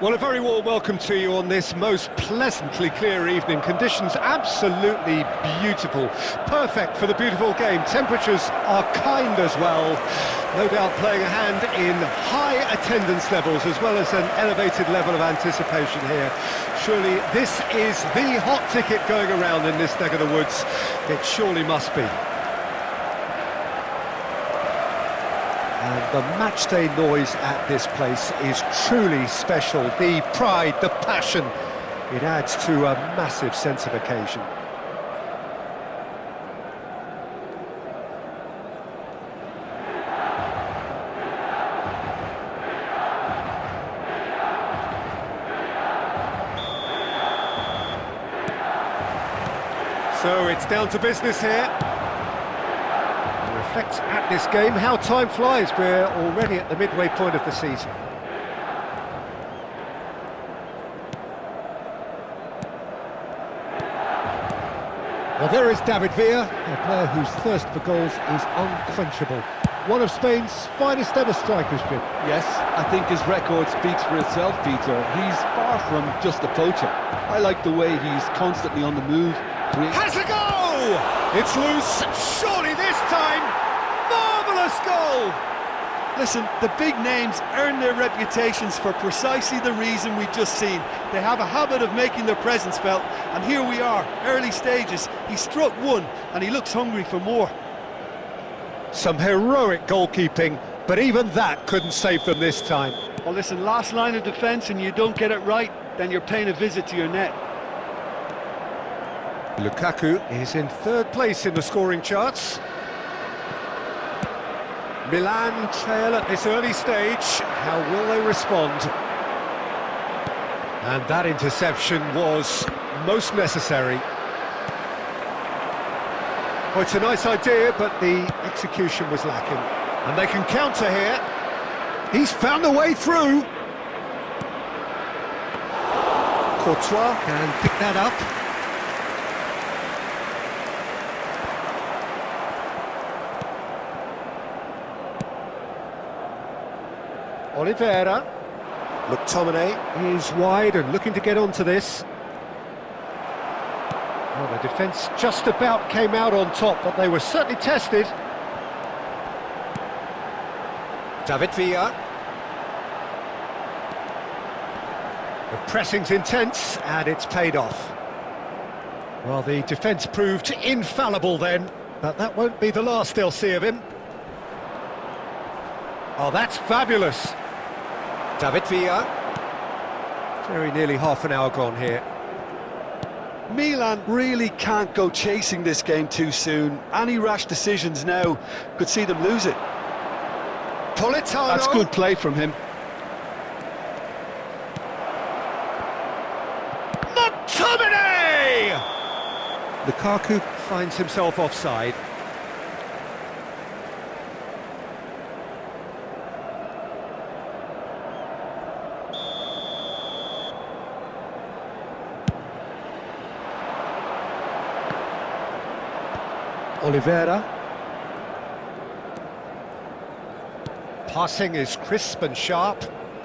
Well, a very warm welcome to you on this most pleasantly clear evening. Conditions absolutely beautiful, perfect for the beautiful game. Temperatures are kind as well, no doubt playing a hand in high attendance levels as well as an elevated level of anticipation here. Surely this is the hot ticket going around in this neck of the woods. It surely must be. And the matchday noise at this place is truly special. The pride, the passion, it adds to a massive sense of occasion. So it's down to business here. Reflects at this game how time flies. We're already at the midway point of the season. Well, there is David Villa, a player whose thirst for goals is unquenchable. One of Spain's finest ever strikers, Jim. Yes, I think his record speaks for itself, Peter. He's far from just a poacher. I like the way he's constantly on the move. Has a go! It's loose, surely this time! Marvellous goal! Listen, the big names earn their reputations for precisely the reason we've just seen. They have a habit of making their presence felt, and here we are, early stages. He struck one, and he looks hungry for more. Some heroic goalkeeping, but even that couldn't save them this time. Well, listen, last line of defence, and you don't get it right, then you're paying a visit to your net. Lukaku is in third place in the scoring charts. Milan trail at this early stage. How will they respond? And that interception was most necessary. Well, it's a nice idea, but the execution was lacking. And they can counter here. He's found a way through. Courtois can pick that up. Oliveira. McTominay is wide and looking to get onto this. Well, the defence just about came out on top, but they were certainly tested. David Villa. The pressing's intense, and it's paid off. Well, the defence proved infallible then, but that won't be the last they'll see of him. Oh, that's fabulous. David Villa. Very nearly half an hour gone here. Milan really can't go chasing this game too soon. Any rash decisions now could see them lose it. Politano. That's good play from him. McTominay! Lukaku finds himself offside. Oliveira. Passing is crisp and sharp.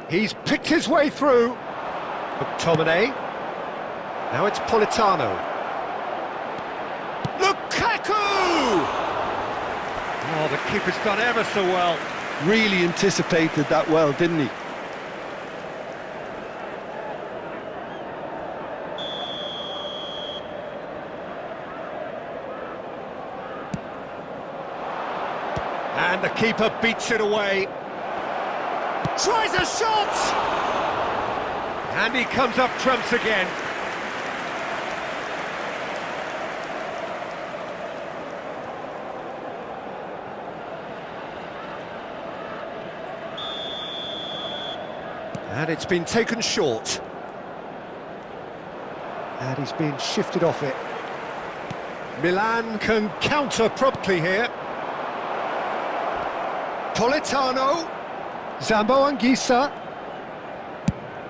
He's picked his way through. McTominay. Now it's Politano. Lukaku! Oh, the keeper's done ever so well. Really anticipated that well, didn't he? And the keeper beats it away. Tries a shot! And he comes up trumps again. And it's been taken short. And he's been shifted off it. Milan can counter promptly here. Politano. Zambo Anguissa.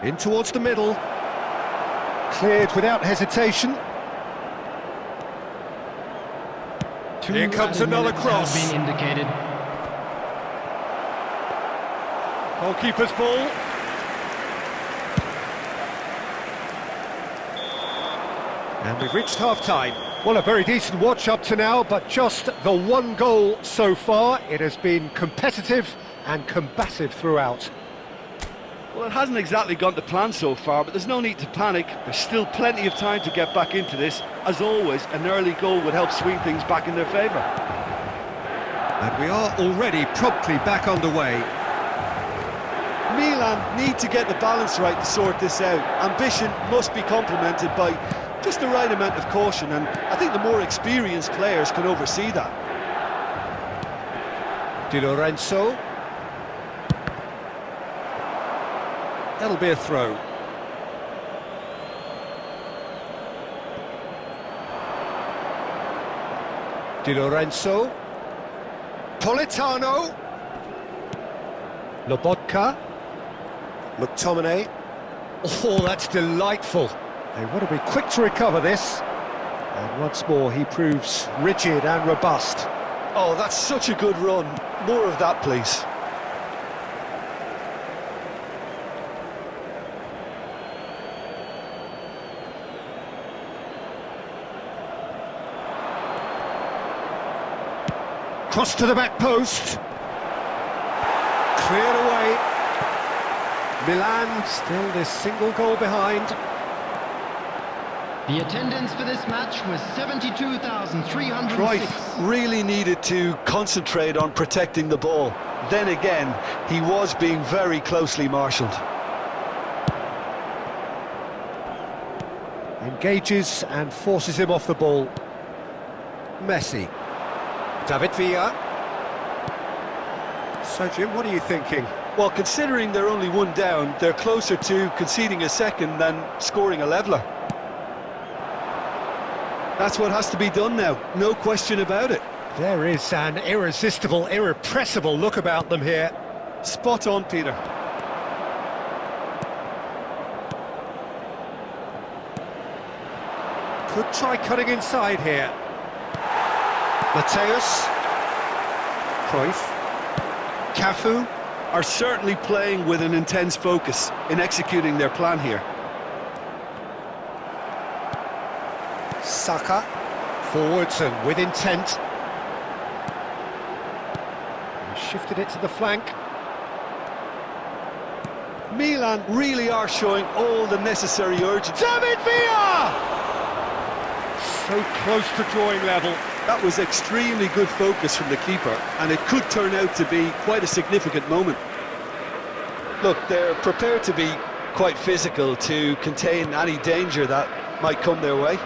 In towards the middle. Cleared without hesitation. Here comes another cross. Has been indicated. Goalkeeper's ball. And we've reached half-time. Well, a very decent watch up to now, but just the one goal so far. It has been competitive and combative throughout. Well, it hasn't exactly gone to plan so far, but there's no need to panic. There's still plenty of time to get back into this. As always, an early goal would help swing things back in their favour. And we are already promptly back underway. Milan need to get the balance right to sort this out. Ambition must be complemented by just the right amount of caution, and I think the more experienced players can oversee that. Di Lorenzo. That'll be a throw. Di Lorenzo. Politano. Lobotka. McTominay. Oh, that's delightful. They want to be quick to recover this. And once more, he proves rigid and robust. Oh, that's such a good run. More of that, please. Cross to the back post. Cleared away. Milan still this single goal behind. The attendance for this match was 72,306. Cruyff really needed to concentrate on protecting the ball. Then again, he was being very closely marshalled. Engages and forces him off the ball. Messi. David Villa. So, Jim, what are you thinking? Well, considering they're only one down, they're closer to conceding a second than scoring a leveller. That's what has to be done now, no question about it. There is an irresistible, irrepressible look about them here. Spot on, Peter. Could try cutting inside here. Mateus. Cruyff. Cafu. Are certainly playing with an intense focus in executing their plan here. Saka. Forwards and with intent. Shifted it to the flank. Milan really are showing all the necessary urgency. David Villa! So close to drawing level. That was extremely good focus from the keeper, and it could turn out to be quite a significant moment. Look, they're prepared to be quite physical to contain any danger that might come their way.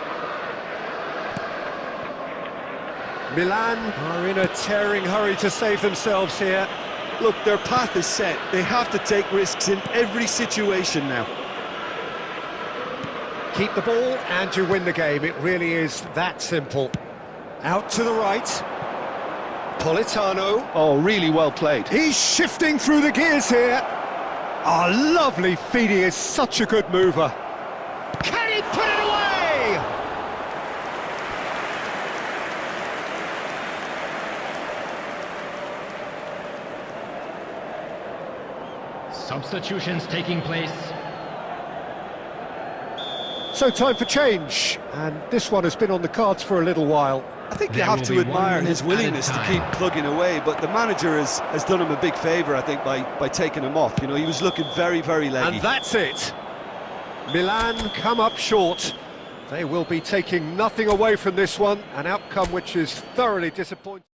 Milan are in a tearing hurry to save themselves here. Look, their path is set. They have to take risks in every situation now. Keep the ball and you win the game. It really is that simple. Out to the right. Politano. Oh, really well played. He's shifting through the gears here. Oh, lovely feet. He is such a good mover. Can he put it away? Substitutions taking place. So time for change, and this one has been on the cards for a little while. I think you There have will to be admire 1 his minute willingness at to a keep time. plugging away, but the manager has done him a big favour, I think, by taking him off. You know, he was looking very, very leggy. And that's it. Milan come up short. They will be taking nothing away from this one, an outcome which is thoroughly disappointing.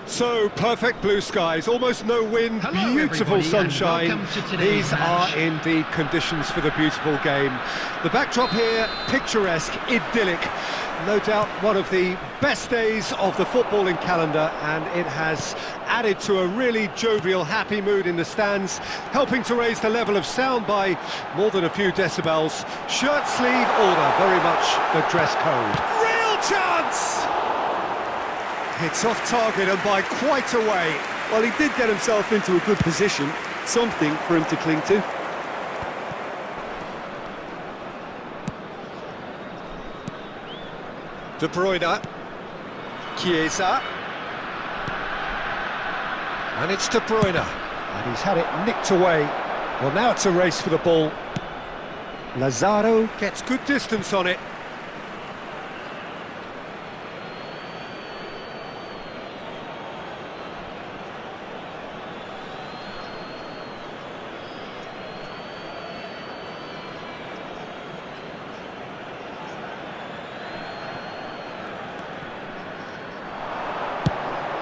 So, perfect blue skies, almost no wind, Hello, beautiful everybody, sunshine. and welcome to today's These match. are indeed conditions for the beautiful game. The backdrop here, picturesque, idyllic. No doubt one of the best days of the footballing calendar, and it has added to a really jovial, happy mood in the stands, helping to raise the level of sound by more than a few decibels. Shirt sleeve order, very much the dress code. Real chance! It's off target and by quite a way. Well, he did get himself into a good position, something for him to cling to. De Bruyne, Chiesa, and it's De Bruyne, and he's had it nicked away. Well, now it's a race for the ball. Lazaro gets good distance on it.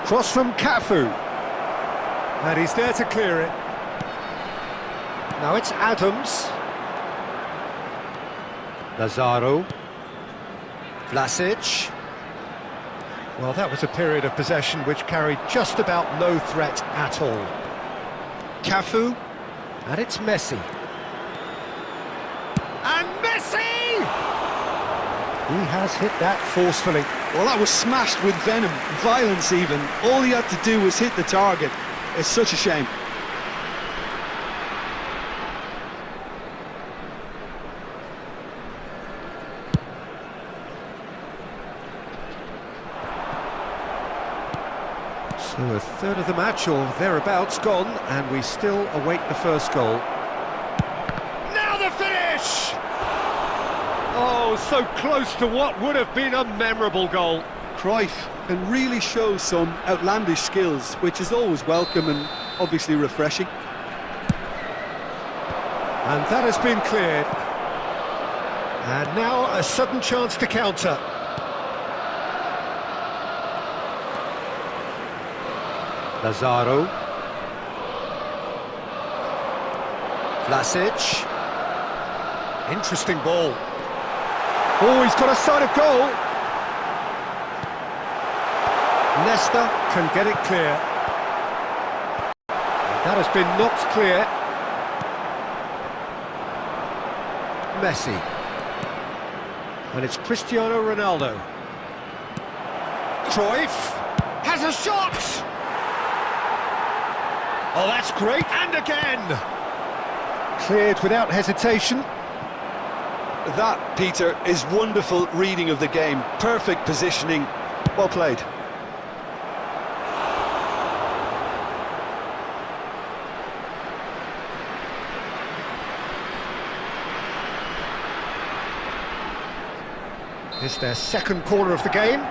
Cross from Cafu. And he's there to clear it. Now it's Adams. Lazaro. Vlasic. Well, that was a period of possession which carried just about no threat at all. Cafu. And it's Messi. And Messi! He has hit that forcefully. Well, that was smashed with venom, violence even. All he had to do was hit the target. It's such a shame. So a third of the match or thereabouts gone, and we still await the first goal. Now the finish! Oh, so close to what would have been a memorable goal. Cruyff can really show some outlandish skills, which is always welcome and obviously refreshing. And that has been cleared. And now a sudden chance to counter. Lazaro. Vlasic. Interesting ball. Oh, he's got a sight of goal. Nesta can get it clear. That has been knocked clear. Messi. And it's Cristiano Ronaldo. Cruyff has a shot! Oh, that's great, and again! Cleared without hesitation. That, Peter, is wonderful reading of the game. Perfect positioning. Well played. It's their second corner of the game.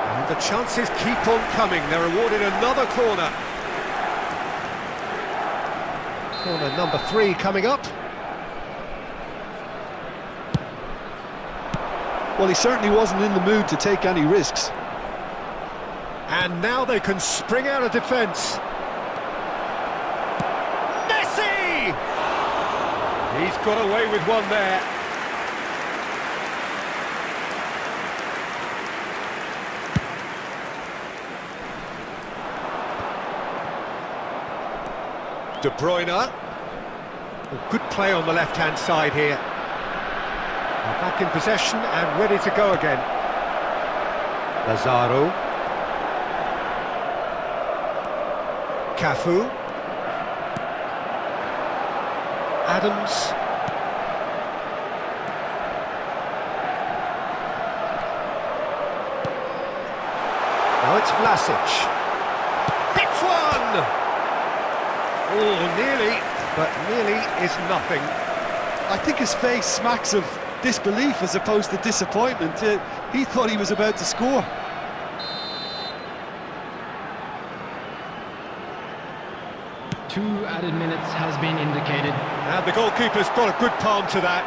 And the chances keep on coming. They're awarded another corner. Corner number 3 coming up. Well, he certainly wasn't in the mood to take any risks. And now they can spring out of defence. Messi! He's got away with one there. De Bruyne. Good play on the left-hand side here. Back in possession and ready to go again. Lazaro. Cafu. Adams. Now it's Vlasic. Hits one! Oh, nearly, but nearly is nothing. I think his face smacks of disbelief as opposed to disappointment. He thought he was about to score. Two added minutes has been indicated. And the goalkeeper's got a good palm to that.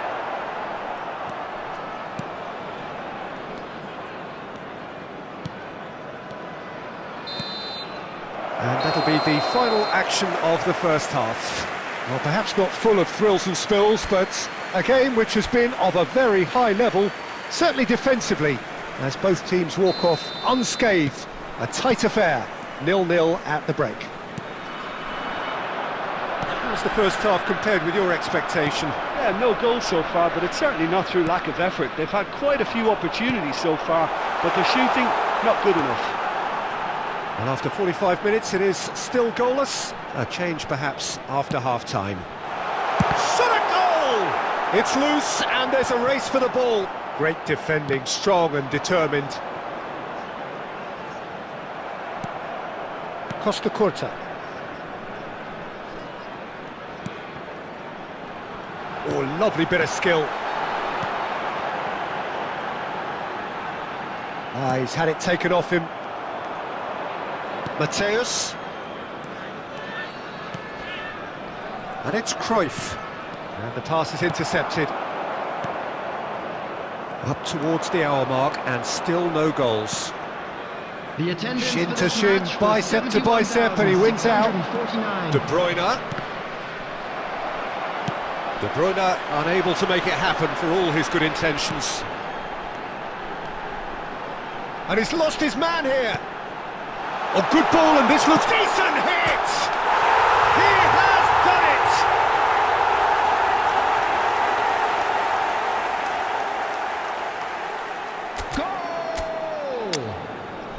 And that'll be the final action of the first half. Well, perhaps not full of thrills and spills, but a game which has been of a very high level, certainly defensively, as both teams walk off unscathed. A tight affair, 0-0 at the break. How's the first half compared with your expectation? Yeah, no goals so far, but it's certainly not through lack of effort. They've had quite a few opportunities so far, but their shooting, not good enough. And after 45 minutes, it is still goalless. A change, perhaps, after half-time. Shot a goal! It's loose, and there's a race for the ball. Great defending, strong and determined. Costa Curta. Oh, lovely bit of skill. He's had it taken off him. Mateus. And it's Cruyff. And the pass is intercepted. Up towards the hour mark and still no goals. The attendance Shin for to this shin, match was bicep to bicep, and he wins out. 71,649. De Bruyne. De Bruyne unable to make it happen for all his good intentions. And he's lost his man here. Oh, good ball, and this looks decent hit! He has done it! Goal!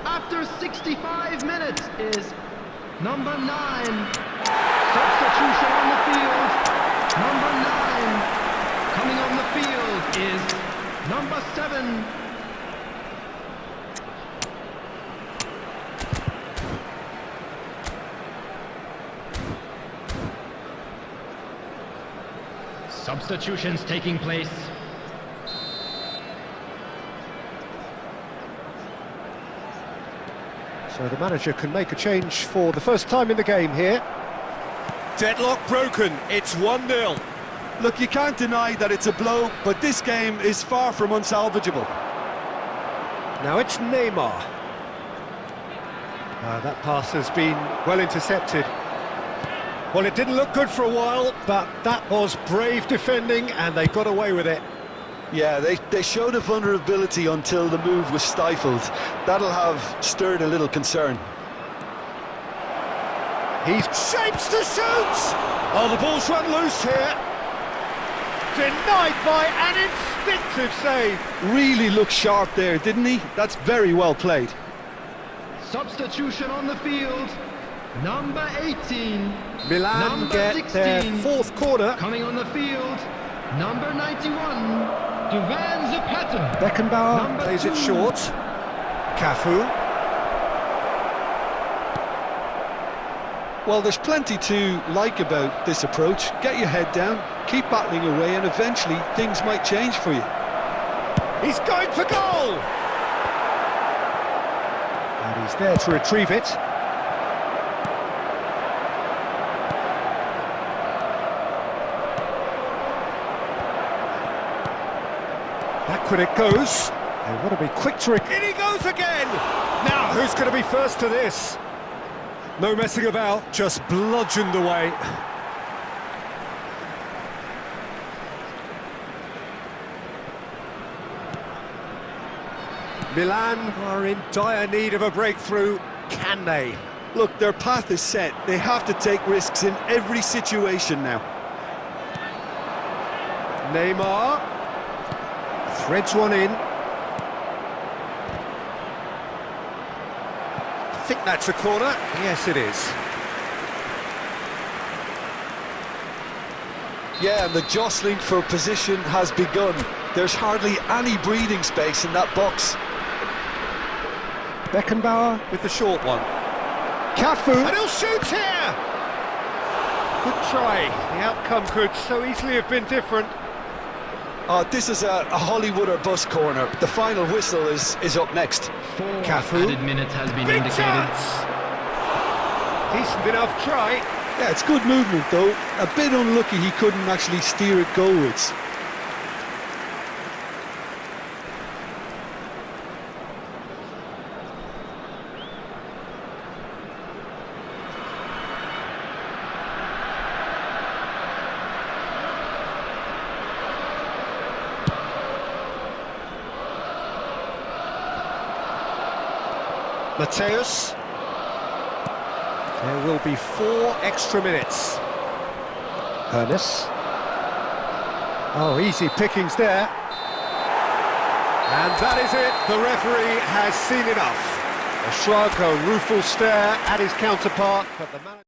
After 65 minutes is number 9. Substitution on the field. Number 9. Coming on the field is number 7. Substitutions taking place. So the manager can make a change for the first time in the game here. Deadlock broken, it's 1-0. Look, you can't deny that it's a blow, but this game is far from unsalvageable. Now it's Neymar. That pass has been well intercepted. Well, it didn't look good for a while, but that was brave defending and they got away with it. Yeah, they showed a vulnerability until the move was stifled. That'll have stirred a little concern. He's shapes to shoot! Oh, the ball's run loose here. Denied by an instinctive save. Really looked sharp there, didn't he? That's very well played. Substitution on the field. Number 18. Milan Number get 16. their fourth corner. Coming on the field. Number 91. Duvan Zapata. Beckenbauer Number plays 2. it short. Cafu. Well, there's plenty to like about this approach. Get your head down, keep battling away, and eventually things might change for you. He's going for goal! And he's there to retrieve it. Backward it goes. They want to be quick to... In he goes again! Now, who's going to be first to this? No messing about, just bludgeoned away. Milan are in dire need of a breakthrough. Can they? Look, their path is set. They have to take risks in every situation now. Neymar threads one in. I think that's a corner. Yes, it is. Yeah, and the jostling for position has begun. There's hardly any breathing space in that box. Beckenbauer with the short one. Cafu, and he'll shoot here! Good try. The outcome could so easily have been different. This is a Hollywood or bust corner. The final whistle is up next. 4 Cafu. added minutes has been Big indicated. chance! Decent enough try. Yeah, it's good movement though. A bit unlucky he couldn't actually steer it goalwards. Mateus. There will be 4 extra minutes. Ernest. Oh, easy pickings there. And that is it. The referee has seen enough. A shrug, a rueful stare at his counterpart, but the manager...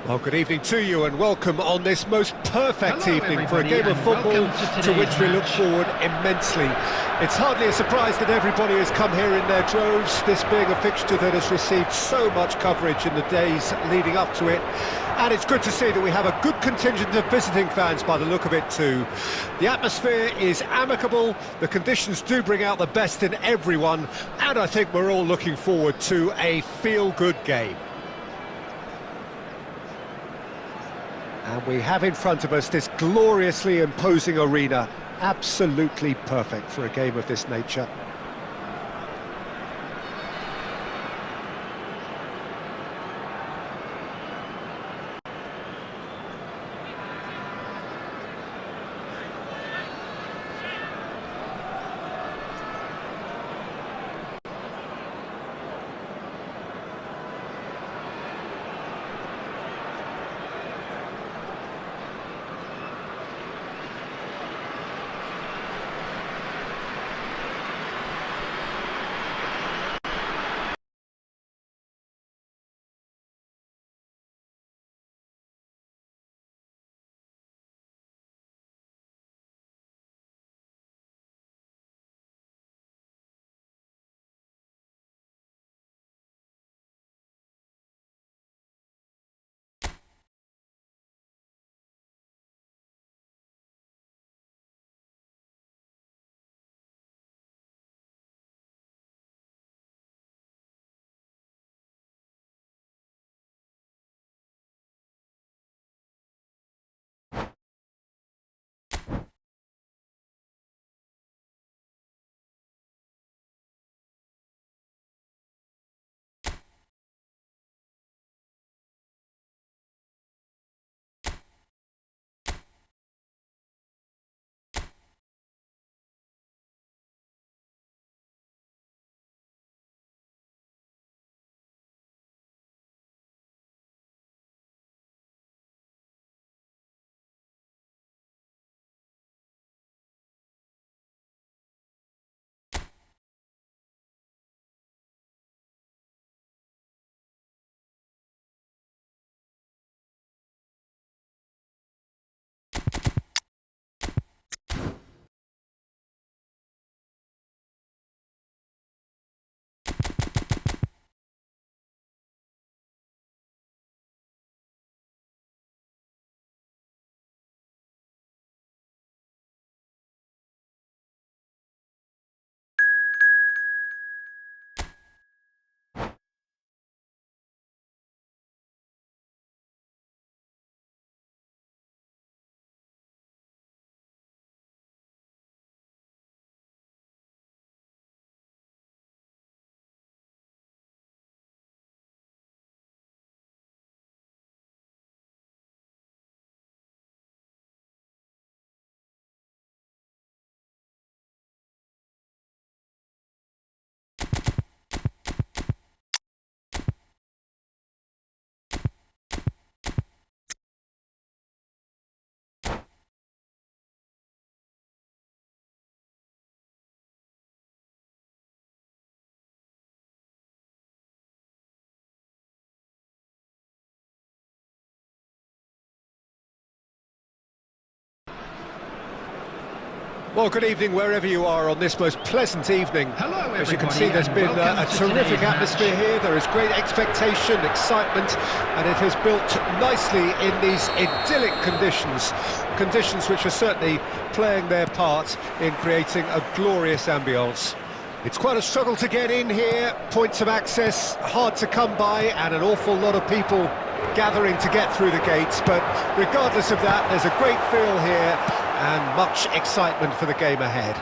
Well, good evening to you and welcome on this most perfect Hello, evening for a everybody, game of and football welcome to to which today's we look match. forward immensely. It's hardly a surprise that everybody has come here in their droves, this being a fixture that has received so much coverage in the days leading up to it. And it's good to see that we have a good contingent of visiting fans by the look of it too. The atmosphere is amicable, the conditions do bring out the best in everyone, and I think we're all looking forward to a feel-good game. And we have in front of us this gloriously imposing arena, absolutely perfect for a game of this nature. Well, good evening wherever you are on this most pleasant evening. Hello, As you can everybody, see, there's and been a welcome to terrific today's atmosphere match. here. There is great expectation, excitement, and it has built nicely in these idyllic conditions. Conditions which are certainly playing their part in creating a glorious ambience. It's quite a struggle to get in here, points of access hard to come by, and an awful lot of people gathering to get through the gates, but regardless of that, there's a great feel here and much excitement for the game ahead.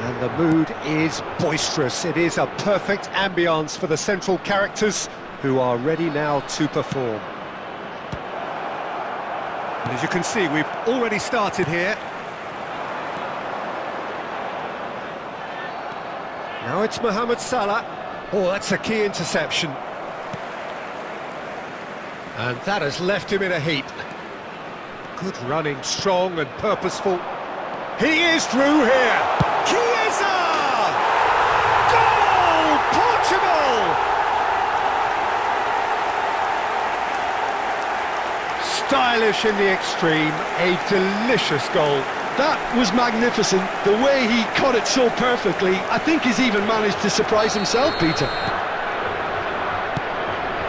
And the mood is boisterous. It is a perfect ambience for the central characters who are ready now to perform. And as you can see, we've already started here. Now it's Mohamed Salah. Oh, that's a key interception. And that has left him in a heap. Good running, strong and purposeful. He is through here. Chiesa! Goal! Portugal! Stylish in the extreme, a delicious goal. That was magnificent. The way he cut it so perfectly, I think he's even managed to surprise himself, Peter.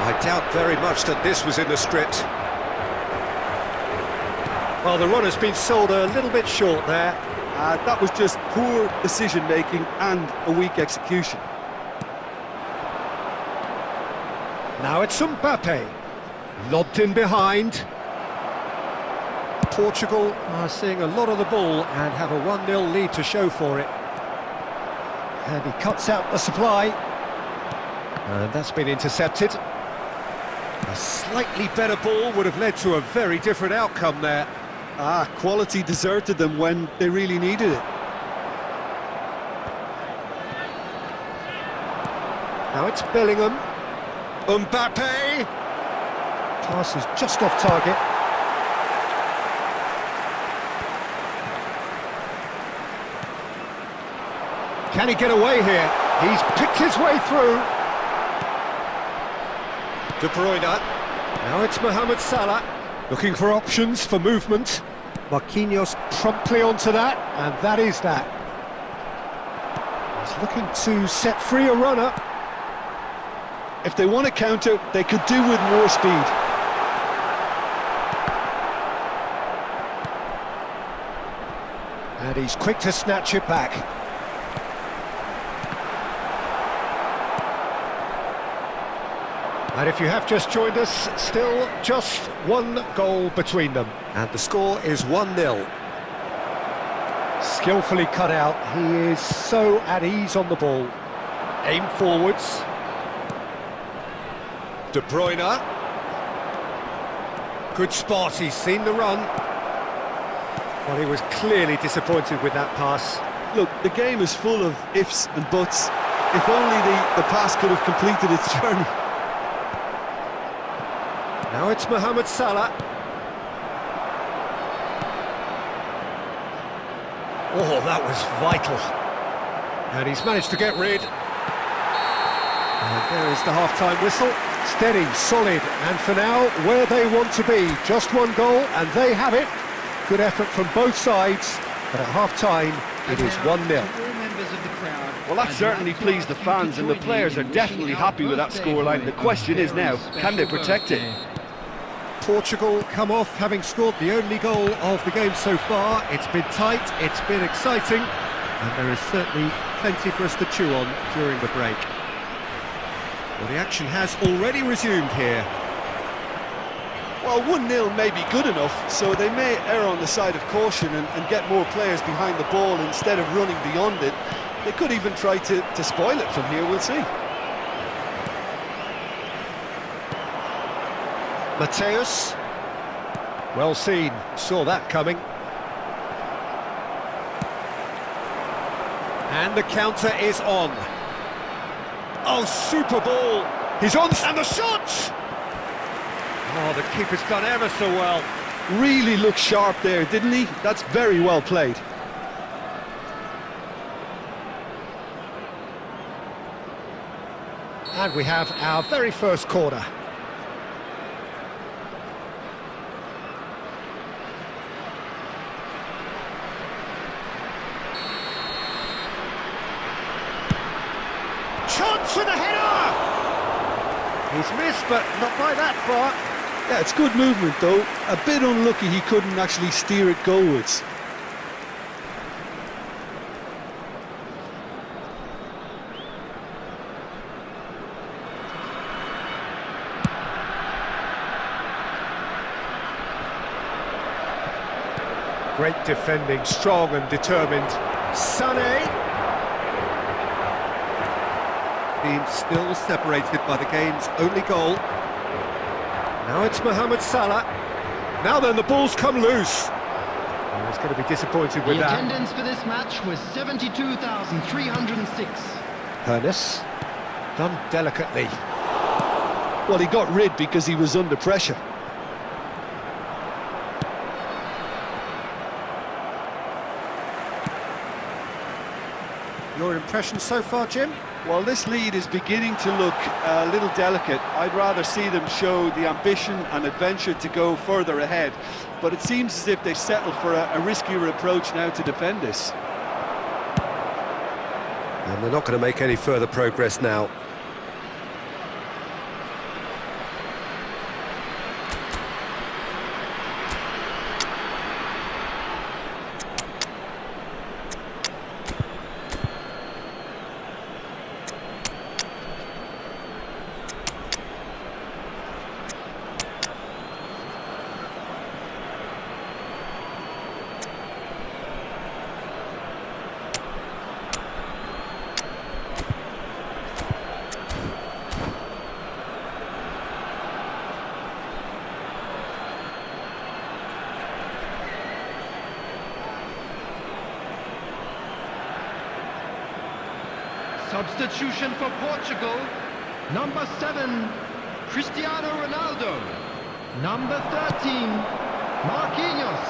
I doubt very much that this was in the script. Well, the run has been sold a little bit short there. That was just poor decision-making and a weak execution. Now it's Mbappe. Lobbed in behind. Portugal are seeing a lot of the ball and have a 1-0 lead to show for it. And he cuts out the supply. And that's been intercepted. A slightly better ball would have led to a very different outcome there. Quality deserted them when they really needed it. Now it's Bellingham. Mbappe! Pass is just off target. Can he get away here? He's picked his way through. De Bruyne. Now it's Mohamed Salah. Looking for options for movement. Marquinhos promptly onto that, and that is that. He's looking to set free a runner. If they want to counter, they could do with more speed. And he's quick to snatch it back. And if you have just joined us, still just one goal between them. And the score is 1-0. Skillfully cut out, he is so at ease on the ball. Aim forwards. De Bruyne. Good spot, he's seen the run. Well, he was clearly disappointed with that pass. Look, the game is full of ifs and buts. If only the pass could have completed its journey. Now it's Mohamed Salah. Oh, that was vital. And he's managed to get rid. And there is the half-time whistle. Steady, solid, and for now, where they want to be. Just one goal, and they have it. Good effort from both sides, but at half-time, it is 1-0. Well, that certainly pleased the fans, and the players are definitely happy with that scoreline. The question is now, can they protect it? Portugal come off having scored the only goal of the game so far. It's been tight, it's been exciting, and there is certainly plenty for us to chew on during the break. Well, the action has already resumed here. Well, 1-0 may be good enough, so they may err on the side of caution and get more players behind the ball instead of running beyond it. They could even try to spoil it from here, we'll see. Mateus, well seen, saw that coming. And the counter is on. Oh, super ball! He's on, and the shot! Oh, the keeper's done ever so well. Really looked sharp there, didn't he? That's very well played. And we have our very first corner. Shoots with a header! He's missed, but not by that far. Yeah, it's good movement though. A bit unlucky he couldn't actually steer it goalwards. Great defending, strong and determined. Sané. Being still separated by the game's only goal. Now it's Mohamed Salah. Now then, the ball's come loose. Oh, he's going to be disappointed with The that. attendance for this match was 72,306. Hernus. Done delicately. Well, he got rid because he was under pressure. Your impression so far, Jim? Well, this lead is beginning to look a little delicate. I'd rather see them show the ambition and adventure to go further ahead. But it seems as if they settle for a riskier approach now to defend this. And they're not going to make any further progress now. Substitution for Portugal. Number 7, Cristiano Ronaldo. Number 13, Marquinhos.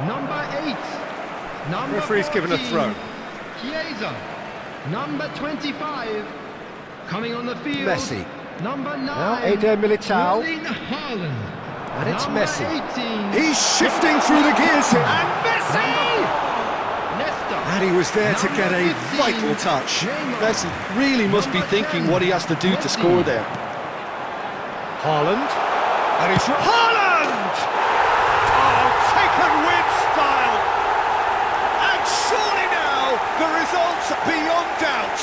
Number 8, number Referee's 14, given a throw. Chiesa. Number 25, coming on the field. Messi. Number 9, Now Eder Militao. Erling Haaland. And it's Number Messi. 18, He's shifting through the gears here. And Messi! Nesta. And he was there to get a Number 15, vital touch. Neymar. Messi really must be thinking what he has to do to score there. Haaland. And he's... Haaland! Oh, taken with style. And surely now, the result's beyond doubt.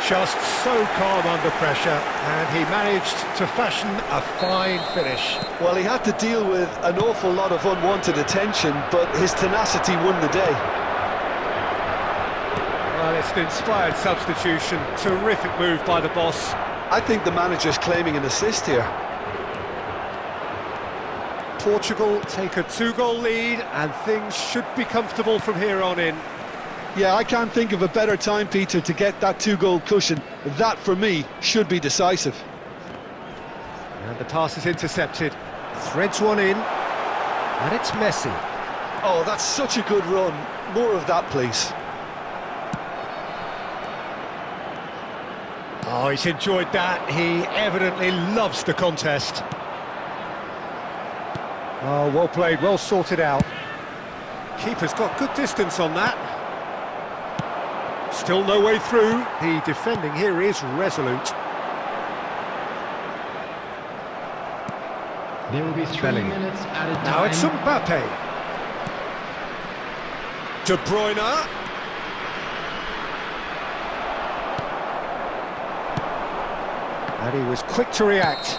Just so calm under pressure, and he managed to fashion a fine finish. Well, he had to deal with an awful lot of unwanted attention, but his tenacity won the day. Well, it's an inspired substitution. Terrific move by the boss. I think the manager's claiming an assist here. Portugal take a 2-goal lead, and things should be comfortable from here on in. Yeah, I can't think of a better time, Peter, to get that 2-goal cushion. That, for me, should be decisive. And the pass is intercepted. Threads one in. And it's Messi. Oh, that's such a good run. More of that, please. Oh, he's enjoyed that. He evidently loves the contest. Oh, well played, well sorted out. Keeper's got good distance on that. Still no way through. The defending here is resolute. There will be 3 Bellingham. minutes at a time. Now it's Mbappe. De Bruyne. And he was quick to react.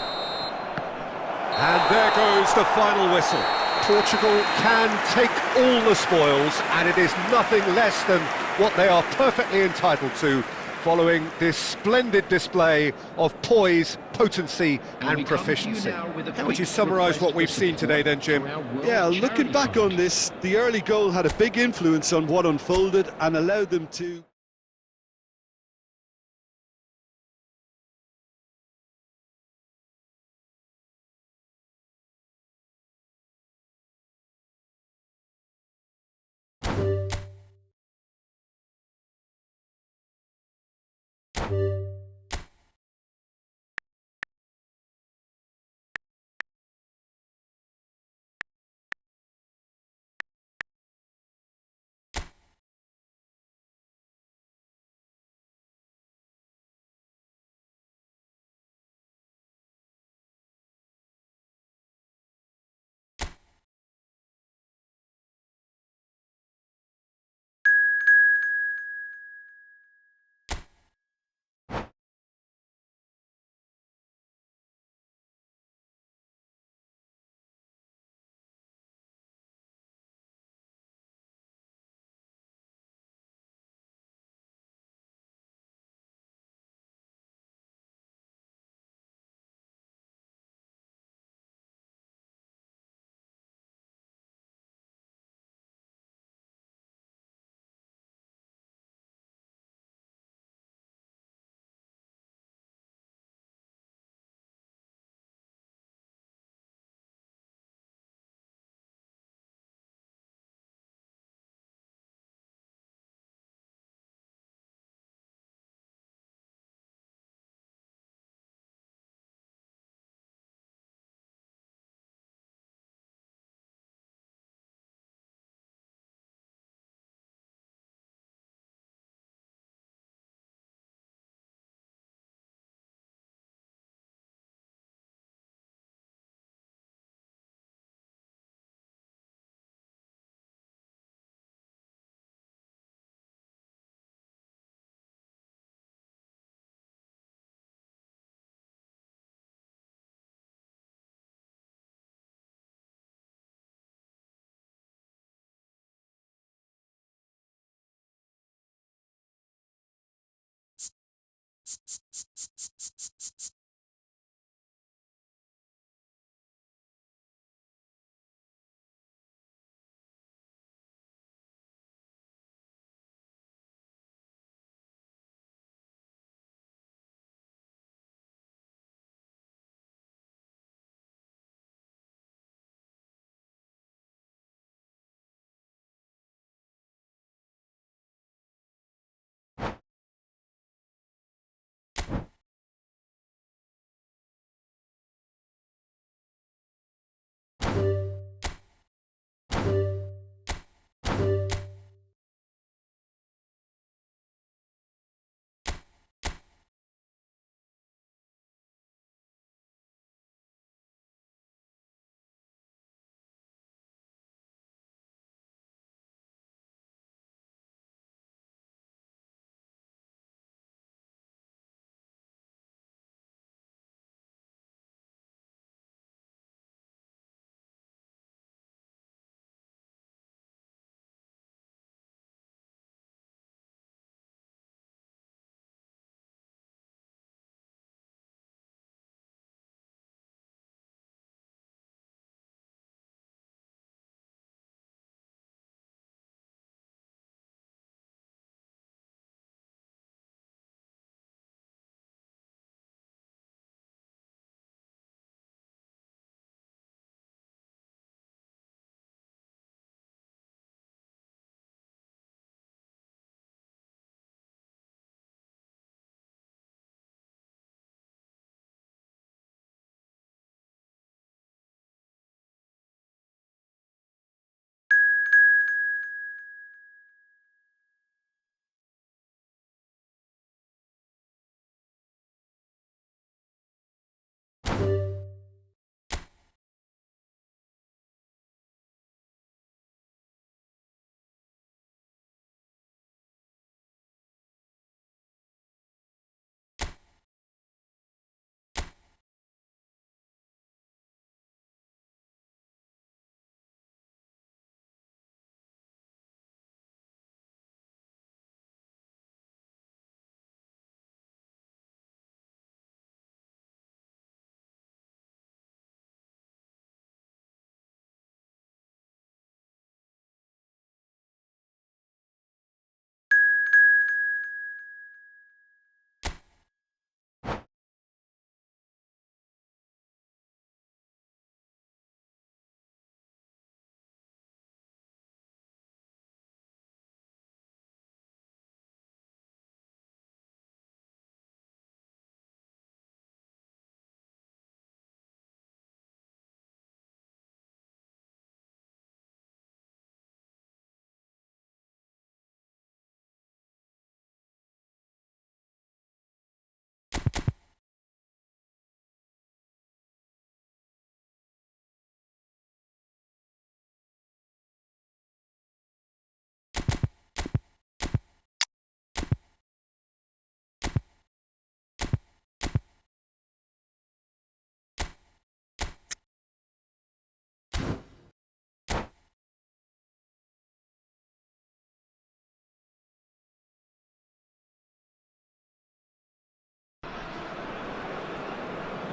And there goes the final whistle. Portugal can take all the spoils, and it is nothing less than what they are perfectly entitled to, following this splendid display of poise, potency and proficiency. How would you summarise what we've seen today then, Jim? Yeah, looking back on this, the early goal had a big influence on what unfolded and allowed them to...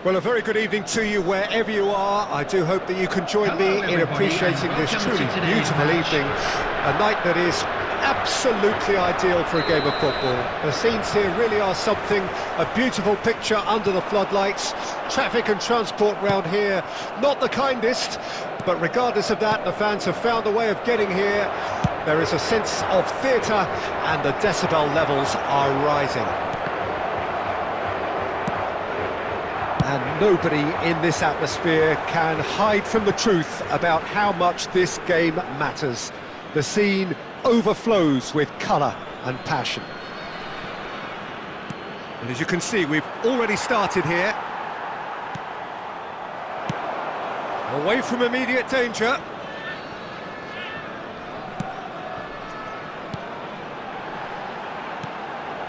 Well, a very good evening to you wherever you are. I do hope that you can join me in appreciating this truly beautiful evening. A night that is absolutely ideal for a game of football. The scenes here really are something, a beautiful picture under the floodlights. Traffic and transport round here, not the kindest, but regardless of that, the fans have found a way of getting here. There is a sense of theatre and the decibel levels are rising. And nobody in this atmosphere can hide from the truth about how much this game matters. The scene overflows with colour and passion. And as you can see, we've already started here. Away from immediate danger.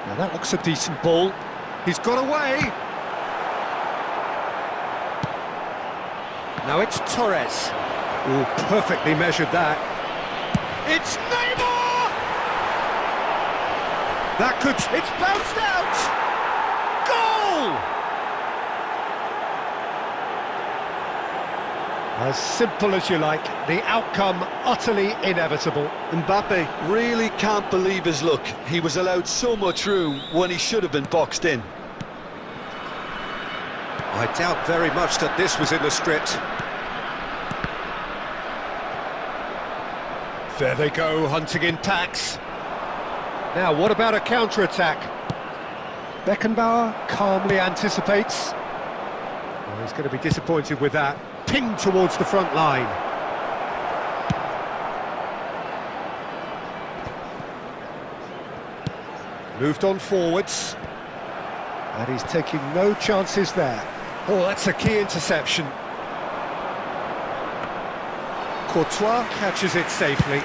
Now that looks a decent ball. He's got away. Now it's Torres. Oh, perfectly measured that. It's Neymar! That could... It's bounced out! As simple as you like, the outcome utterly inevitable. Mbappe really can't believe his luck. He was allowed so much room when he should have been boxed in. I doubt very much that this was in the script. There they go, hunting in packs. Now, what about a counter-attack? Beckenbauer calmly anticipates. Well, he's going to be disappointed with that. Pinged towards the front line. Moved on forwards. And he's taking no chances there. Oh, that's a key interception. Courtois catches it safely.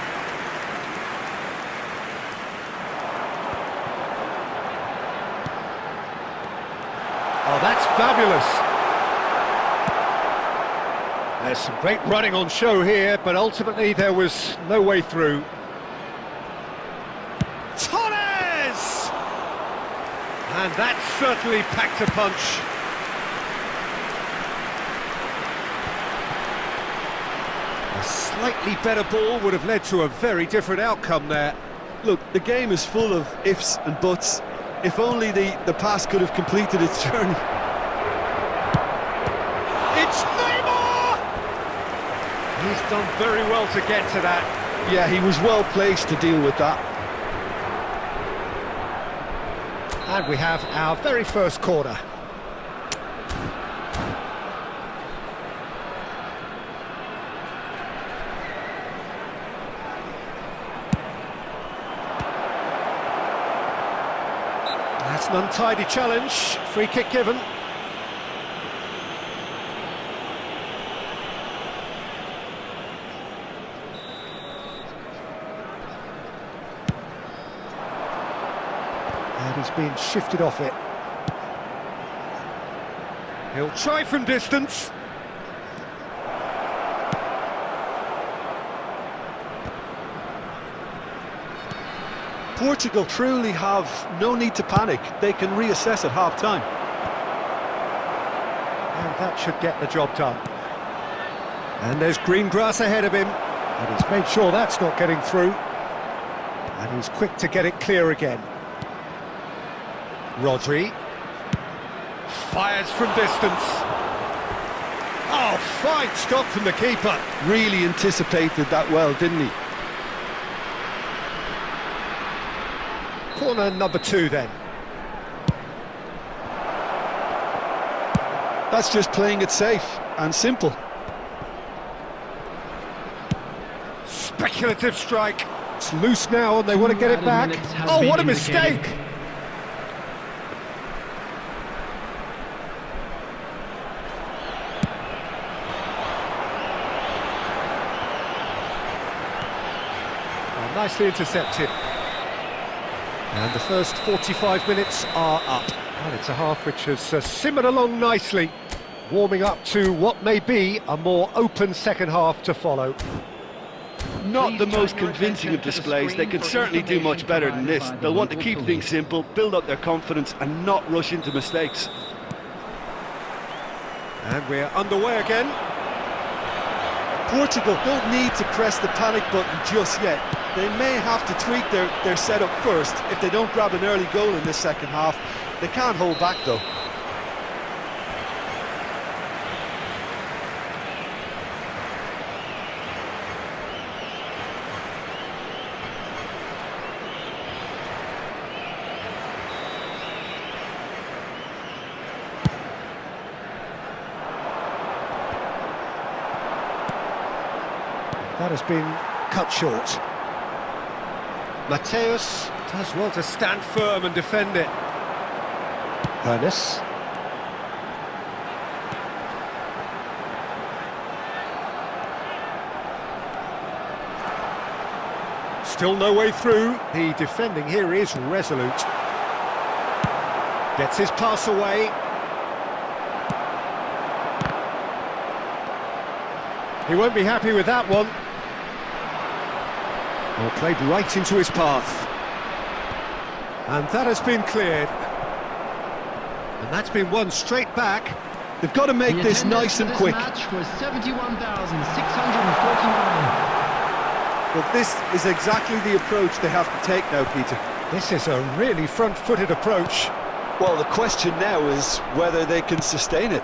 Oh, that's fabulous. There's some great running on show here, but ultimately there was no way through. Torres! And that certainly packed a punch. A slightly better ball would have led to a very different outcome there. Look, the game is full of ifs and buts. If only the pass could have completed its journey. It's Neymar! He's done very well to get to that. Yeah, he was well placed to deal with that. And we have our very first corner. That's an untidy challenge. Free kick given. And he's being shifted off it. He'll try from distance. Portugal truly have no need to panic. They can reassess at half-time. And that should get the job done. And there's green grass ahead of him. And he's made sure that's not getting through. And he's quick to get it clear again. Rodri fires from distance. Oh, fine stop from the keeper. Really anticipated that well, didn't he? Corner number 2 then. That's just playing it safe and simple. Speculative strike. It's loose now and they want to get it back. Oh, what a mistake! Oh, nicely intercepted. And the first 45 minutes are up. And it's a half which has simmered along nicely, warming up to what may be a more open second half to follow. Not the most convincing of displays. They could certainly do much better than this. They'll want to keep things simple, build up their confidence and not rush into mistakes. And we're underway again. Portugal don't need to press the panic button just yet. They may have to tweak their setup first if they don't grab an early goal in this second half. They can't hold back though. That has been cut short. Mateus does well to stand firm and defend it. Ernest. Still no way through. The defending here is resolute. Gets his pass away. He won't be happy with that one. Well, played right into his path. And that has been cleared. And that's been won straight back. They've got to make The this attendance nice and for this quick. match was 71,649. But this is exactly the approach they have to take now, Peter. This is a really front-footed approach. Well, the question now is whether they can sustain it.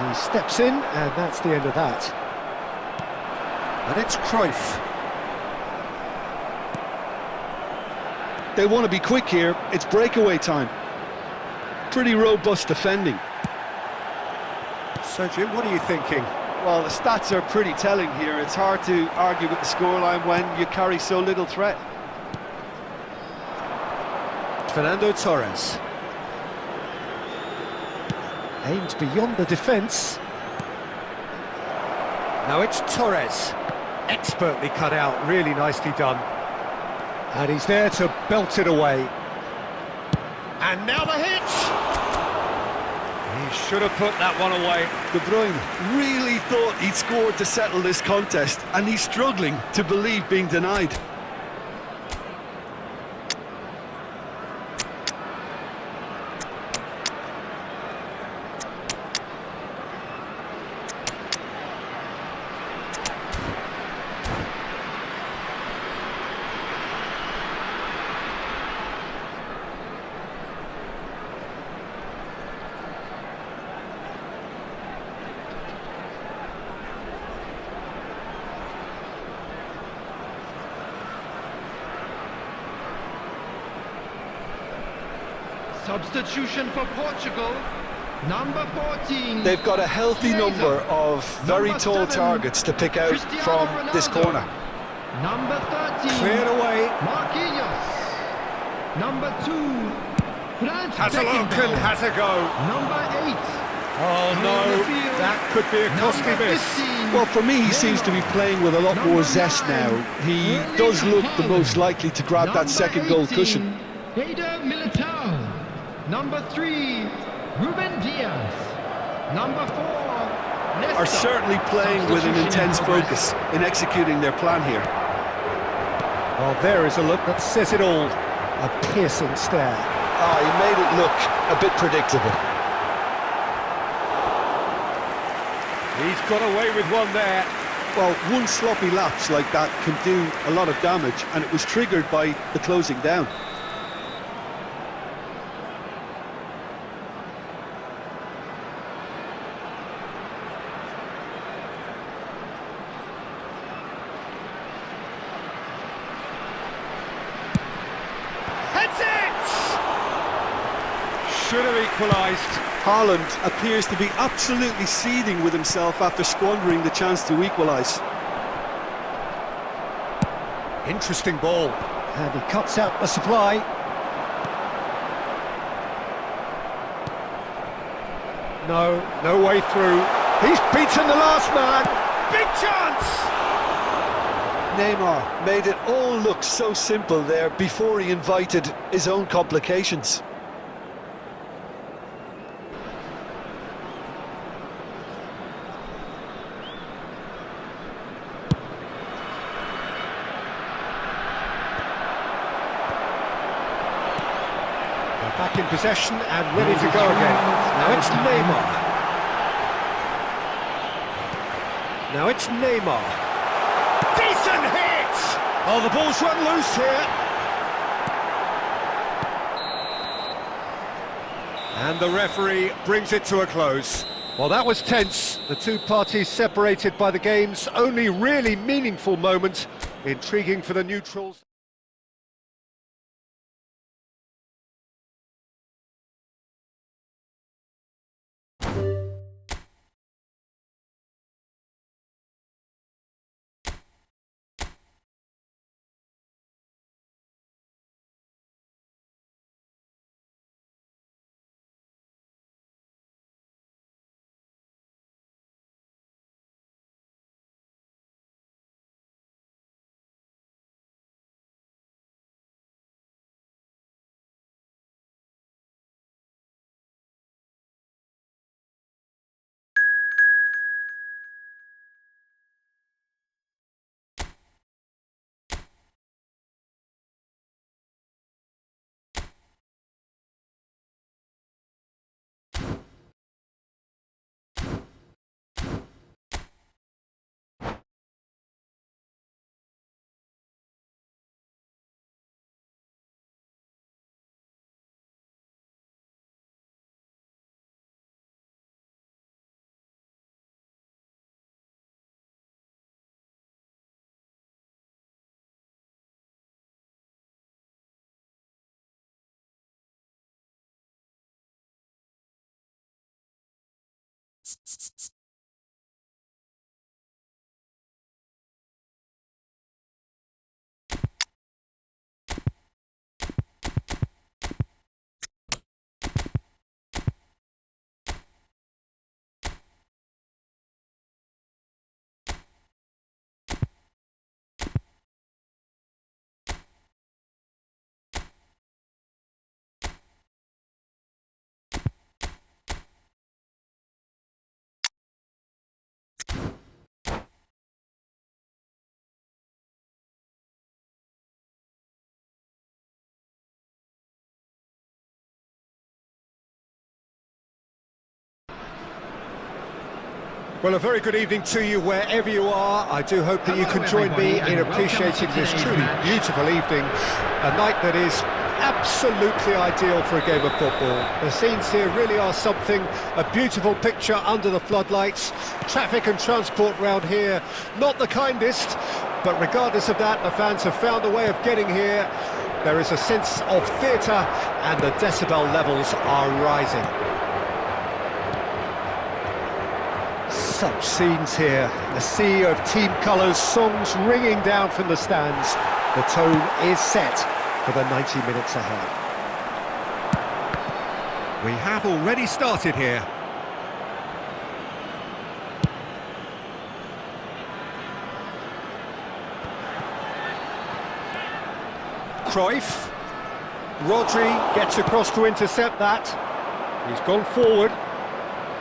He steps in, and that's the end of that. And it's Cruyff. They want to be quick here. It's breakaway time. Pretty robust defending. So, Jim, what are you thinking? Well, the stats are pretty telling here. It's hard to argue with the scoreline when you carry so little threat. Fernando Torres. Aimed beyond the defence. Now it's Torres. Expertly cut out, really nicely done. And he's there to belt it away. And now the hit! He should have put that one away. De Bruyne really thought he'd scored to settle this contest, and he's struggling to believe being denied. Substitution for Portugal, number 14. They've got a healthy number of very Number tall 7, targets to pick out Cristiano from this Ronaldo. corner. Number 13. Cleared away. Marquinhos. Number 2. Franz Has a look and Beckenbauer. has a go. Number 8. Oh no, that could be a costly Number miss. 15. Well, for me, he seems to be playing with a lot more zest now. He does look the most likely to grab that second goal cushion. Eder Militao. Number 3. Ruben Diaz. Number 4. Are certainly playing with an intense focus in executing their plan here. Well, there is a look that says it all. A piercing stare. Ah, he made it look a bit predictable. He's got away with one there. Well, one sloppy lapse like that can do a lot of damage, and it was triggered by the closing down. Heads it! Should have equalised. Haaland appears to be absolutely seething with himself after squandering the chance to equalise. Interesting ball. And he cuts out the supply. No way through. He's beaten the last man. Big chance! Neymar made it all look so simple there before he invited his own complications. Back in possession and ready to go again. Now it's Neymar. Now it's Neymar. Decent hit! Oh, the ball's run loose here. And the referee brings it to a close. Well, that was tense. The two parties separated by the game's only really meaningful moment. Intriguing for the neutrals. Well, a very good evening to you wherever you are. I do hope that you can join me in appreciating this truly beautiful evening, a night that is absolutely ideal for a game of football. The scenes here really are something, a beautiful picture under the floodlights. Traffic and transport round here, not the kindest, but regardless of that, the fans have found a way of getting here. There is a sense of theatre and the decibel levels are rising. Such scenes here, a sea of team colours, songs ringing down from the stands. The tone is set for the 90 minutes ahead. We have already started here. Cruyff. Rodri gets across to intercept that. He's gone forward.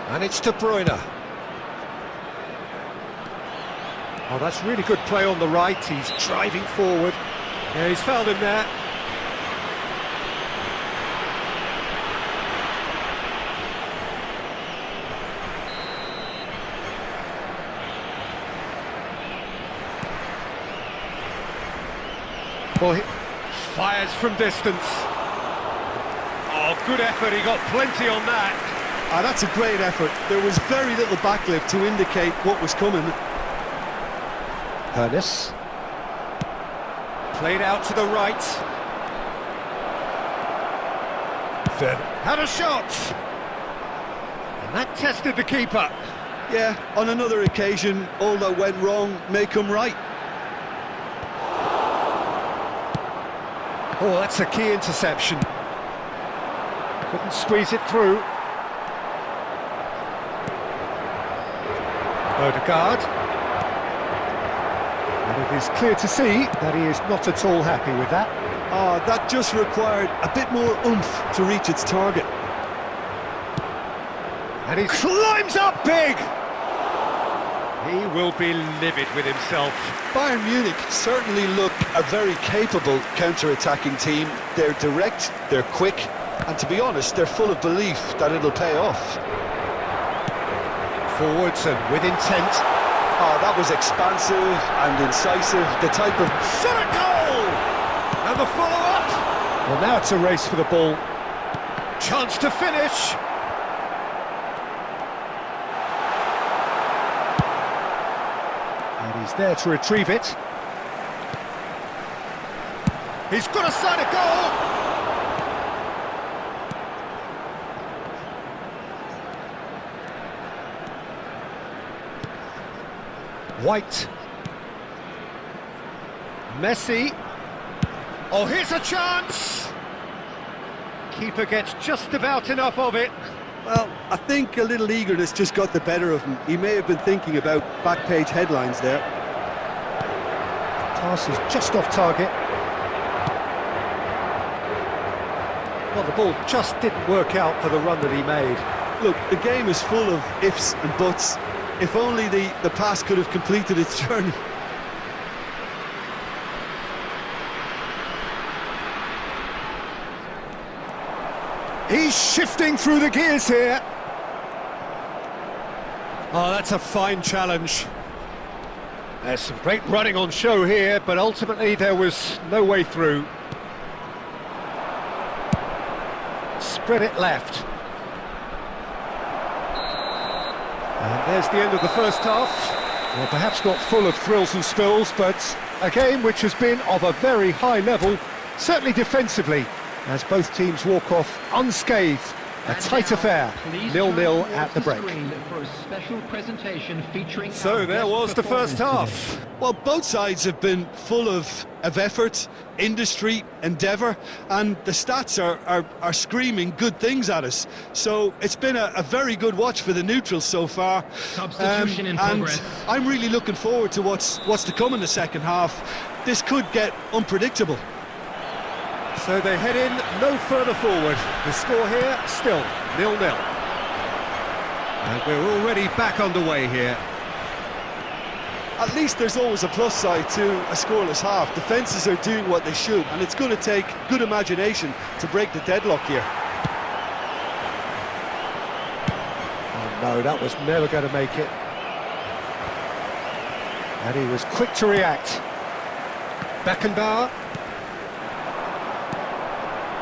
And it's De Bruyne. Oh, that's really good play on the right. He's driving forward. Yeah, he's fouled him there. Well, he fires from distance. Oh, good effort. He got plenty on that. Ah, that's a great effort. There was very little backlift to indicate what was coming. Ernest. Played out to the right. Fed. Had a shot! And that tested the keeper. Yeah, on another occasion, all that went wrong may come right. Oh, that's a key interception. Couldn't squeeze it through. Odegaard. And it is clear to see that he is not at all happy with that. Ah, that just required a bit more oomph to reach its target. And he climbs up big! He will be livid with himself. Bayern Munich certainly look a very capable counter-attacking team. They're direct, they're quick, and to be honest, they're full of belief that it'll pay off. Forwards and with intent. Ah, that was expansive and incisive, the type of... Shot a goal! And the follow-up! Well, now it's a race for the ball. Chance to finish! And he's there to retrieve it. He's got a side of goal! White. Messi. Oh, here's a chance! Keeper gets just about enough of it. Well, I think a little eagerness just got the better of him. He may have been thinking about back-page headlines there. Pass is just off target. Well, the ball just didn't work out for the run that he made. Look, the game is full of ifs and buts. If only the pass could have completed its journey. He's shifting through the gears here. Oh, that's a fine challenge. There's some great running on show here, but ultimately there was no way through. Spread it left. And there's the end of the first half. Well, perhaps not full of thrills and spills, but a game which has been of a very high level, certainly defensively, as both teams walk off unscathed A tight affair, 0-0 at the break. So there was the first half. Well, both sides have been full of effort, industry, endeavour, and the stats are screaming good things at us. So it's been a very good watch for the neutrals so far. Substitution in progress. And I'm really looking forward to what's to come in the second half. This could get unpredictable. So they head in no further forward. The score here, still 0-0. And we're already back underway here. At least there's always a plus side to a scoreless half. Defences are doing what they should, and it's going to take good imagination to break the deadlock here. Oh no, that was never going to make it. And he was quick to react. Beckenbauer.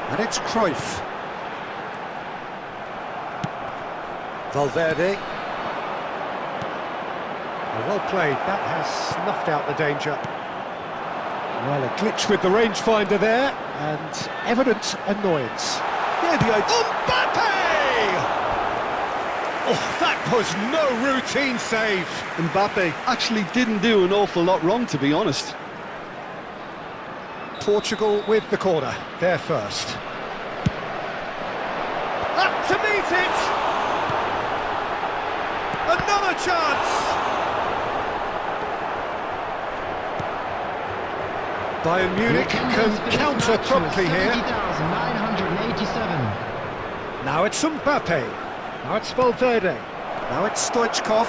And it's Cruyff. Valverde. Well played, that has snuffed out the danger. Well, a glitch with the rangefinder there, and evident annoyance. Yeah, the idea. Mbappe! Oh, that was no routine save. Mbappe actually didn't do an awful lot wrong, to be honest. Portugal with the corner, they're first. Up to meet it! Another chance! Bayern Munich can counter promptly here. 90,987. Now it's Mbappe. Now it's Valverde. Now it's Stoichkov.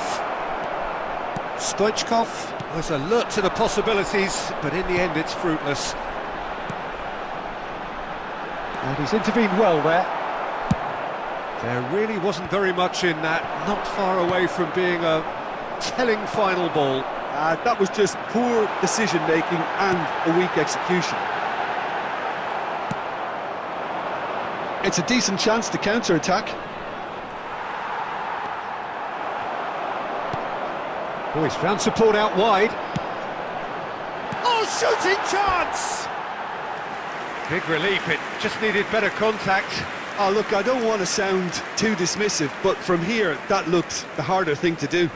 Stoichkov was alert to the possibilities, but in the end it's fruitless. And he's intervened well there. There really wasn't very much in that, not far away from being a telling final ball. That was just poor decision-making and a weak execution. It's a decent chance to counter-attack. Oh, he's found support out wide. Oh, shooting chance! Big relief, it just needed better contact. Oh, look, I don't want to sound too dismissive, but from here, that looked the harder thing to do.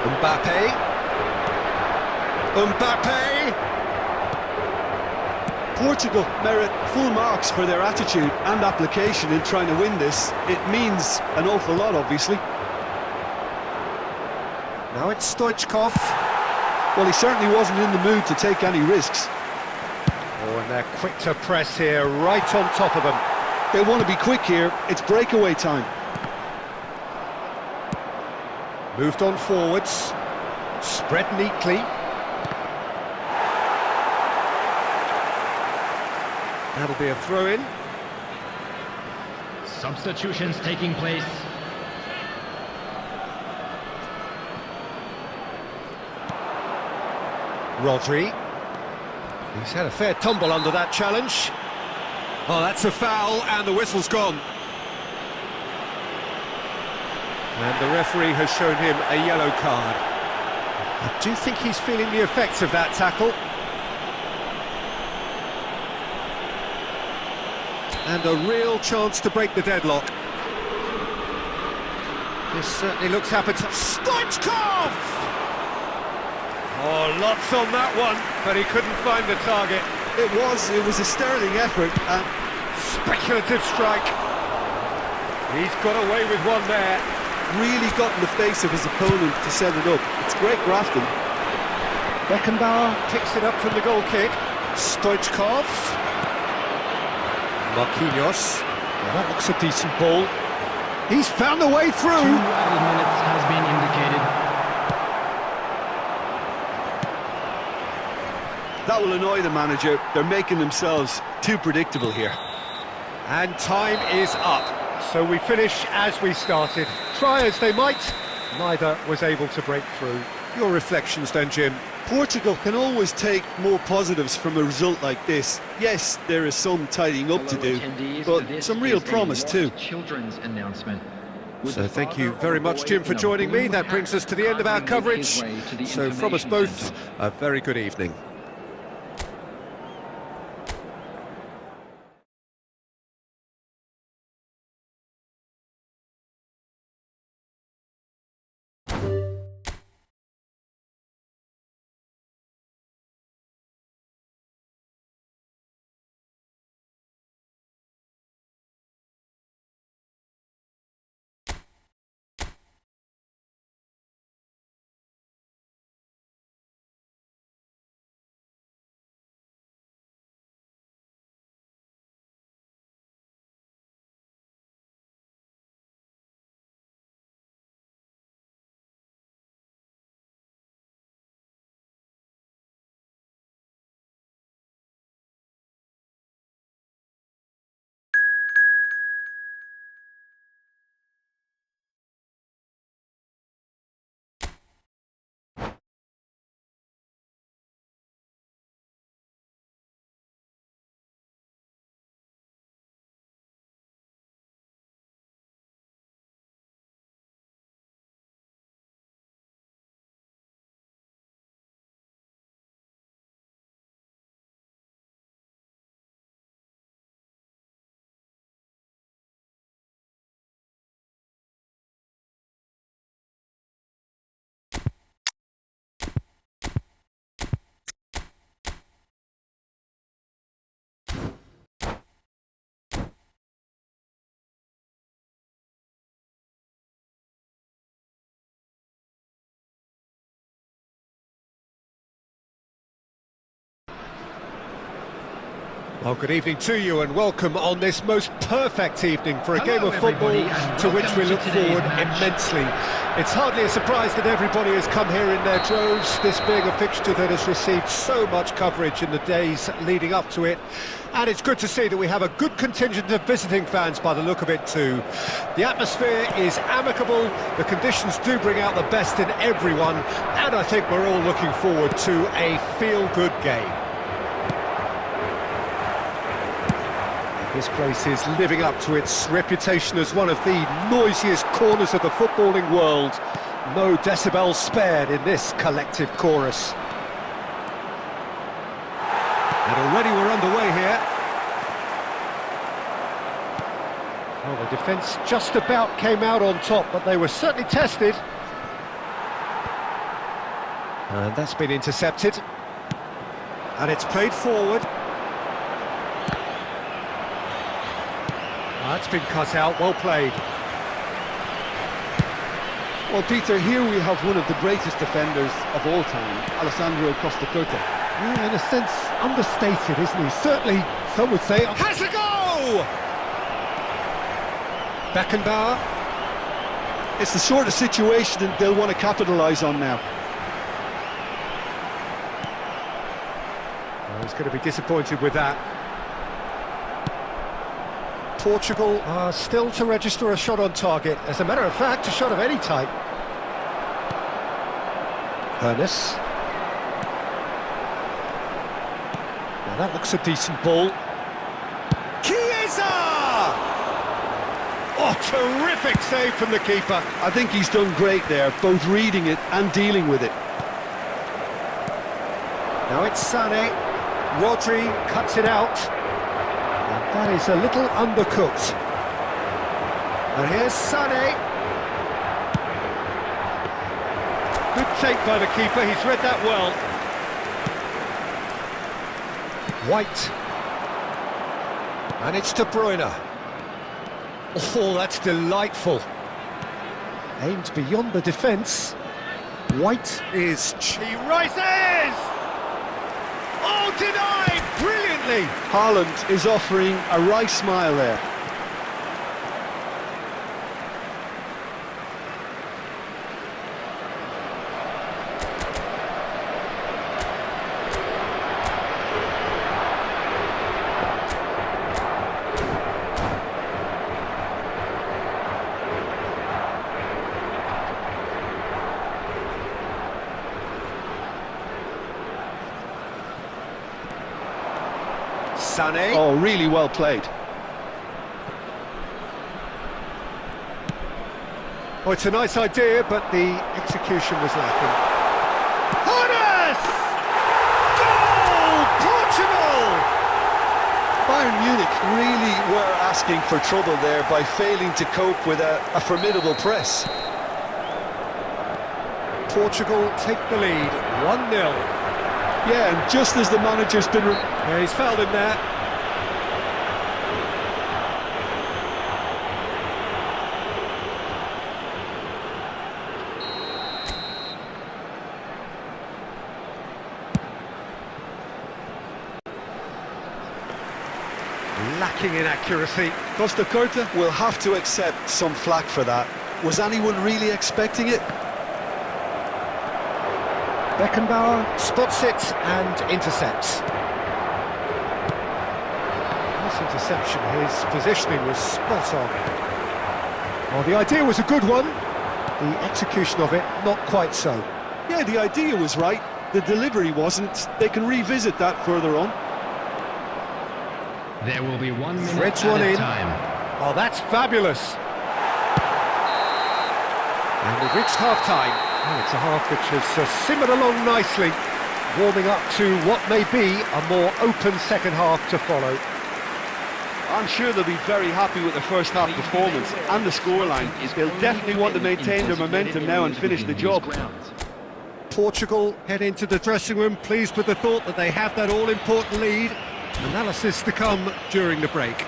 Mbappe. Mbappe! Portugal merit full marks for their attitude and application in trying to win this. It means an awful lot, obviously. Now it's Stoichkov. Well, he certainly wasn't in the mood to take any risks. Oh, and they're quick to press here, right on top of them. They want to be quick here. It's breakaway time. Moved on forwards. Spread neatly. That'll be a throw-in. Substitutions taking place. Rodri. He's had a fair tumble under that challenge. Oh, that's a foul, and the whistle's gone. And the referee has shown him a yellow card. I do think he's feeling the effects of that tackle. And a real chance to break the deadlock. This certainly looks appetizing. Stoichkov! Oh, lots on that one, but he couldn't find the target. It was a sterling effort. Speculative strike. He's got away with one there. Really got in the face of his opponent to set it up. It's great grafting. Beckenbauer picks it up from the goal kick. Stoichkov. Marquinhos. Well, that looks a decent ball. He's found the way through. 2 added minutes has been indicated. That will annoy the manager. They're making themselves too predictable here. And time is up. So we finish as we started. Try as they might, neither was able to break through. Your reflections then, Jim? Portugal can always take more positives from a result like this. Yes, there is some tidying up to do, but some real promise too. Children's announcement. So thank you very much, Jim, for joining me. That brings us to the end of our coverage. So from us both, a very good evening. Well, good evening to you and welcome on this most perfect evening for a game of football to which we look forward immensely. It's hardly a surprise that everybody has come here in their droves, this being a fixture that has received so much coverage in the days leading up to it. And it's good to see that we have a good contingent of visiting fans by the look of it too. The atmosphere is amicable, the conditions do bring out the best in everyone, and I think we're all looking forward to a feel-good game. This place is living up to its reputation as one of the noisiest corners of the footballing world. No decibels spared in this collective chorus. And already we're underway here. Well, the defence just about came out on top, but they were certainly tested. And that's been intercepted. And it's played forward. That's been cut out, well played. Well, Peter, here we have one of the greatest defenders of all time, Alessandro Costacurta. Yeah, in a sense, understated, isn't he? Certainly, some would say... Has a go! Beckenbauer. It's the sort of situation that they'll want to capitalise on now. Well, he's going to be disappointed with that. Portugal are still to register a shot on target. As a matter of fact, a shot of any type. Ernest. Now that looks a decent ball. Chiesa! Oh, terrific save from the keeper. I think he's done great there, both reading it and dealing with it. Now it's Sané. Rodri cuts it out. That is a little undercooked. And here's Sané. Good take by the keeper, he's read that well. White. And it's De Bruyne. Oh, that's delightful. Aimed beyond the defence. White is... He rises! Oh, denied! Brilliantly! Haaland is offering a wry smile there. Sané. Oh, really well played. Oh, it's a nice idea, but the execution was lacking. Horace! Goal! Portugal! Bayern Munich really were asking for trouble there by failing to cope with a formidable press. Portugal take the lead, 1-0. Yeah, and just as the manager's been... Yeah, he's fouled him there. Lacking in accuracy. Costa Curta will have to accept some flack for that. Was anyone really expecting it? Beckenbauer spots it and intercepts. Nice interception, his positioning was spot on. Well, the idea was a good one, the execution of it not quite so. Yeah, the idea was right, the delivery wasn't. They can revisit that further on. There will be 1 minute Threads one in. time. Oh, that's fabulous. And we've reached half-time. Oh, it's a half which has simmered along nicely, warming up to what may be a more open second half to follow. I'm sure they'll be very happy with the first half performance and the scoreline. They'll definitely want to maintain their momentum now and finish the job. Portugal head into the dressing room pleased with the thought that they have that all-important lead. Analysis to come during the break.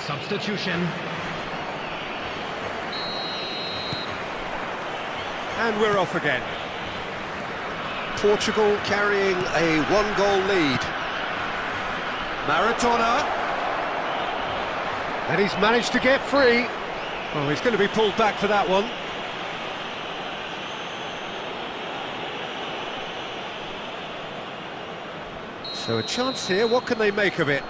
Substitution. And we're off again. Portugal carrying a one-goal lead. Maradona. And he's managed to get free. Oh, he's going to be pulled back for that one. So a chance here, what can they make of it?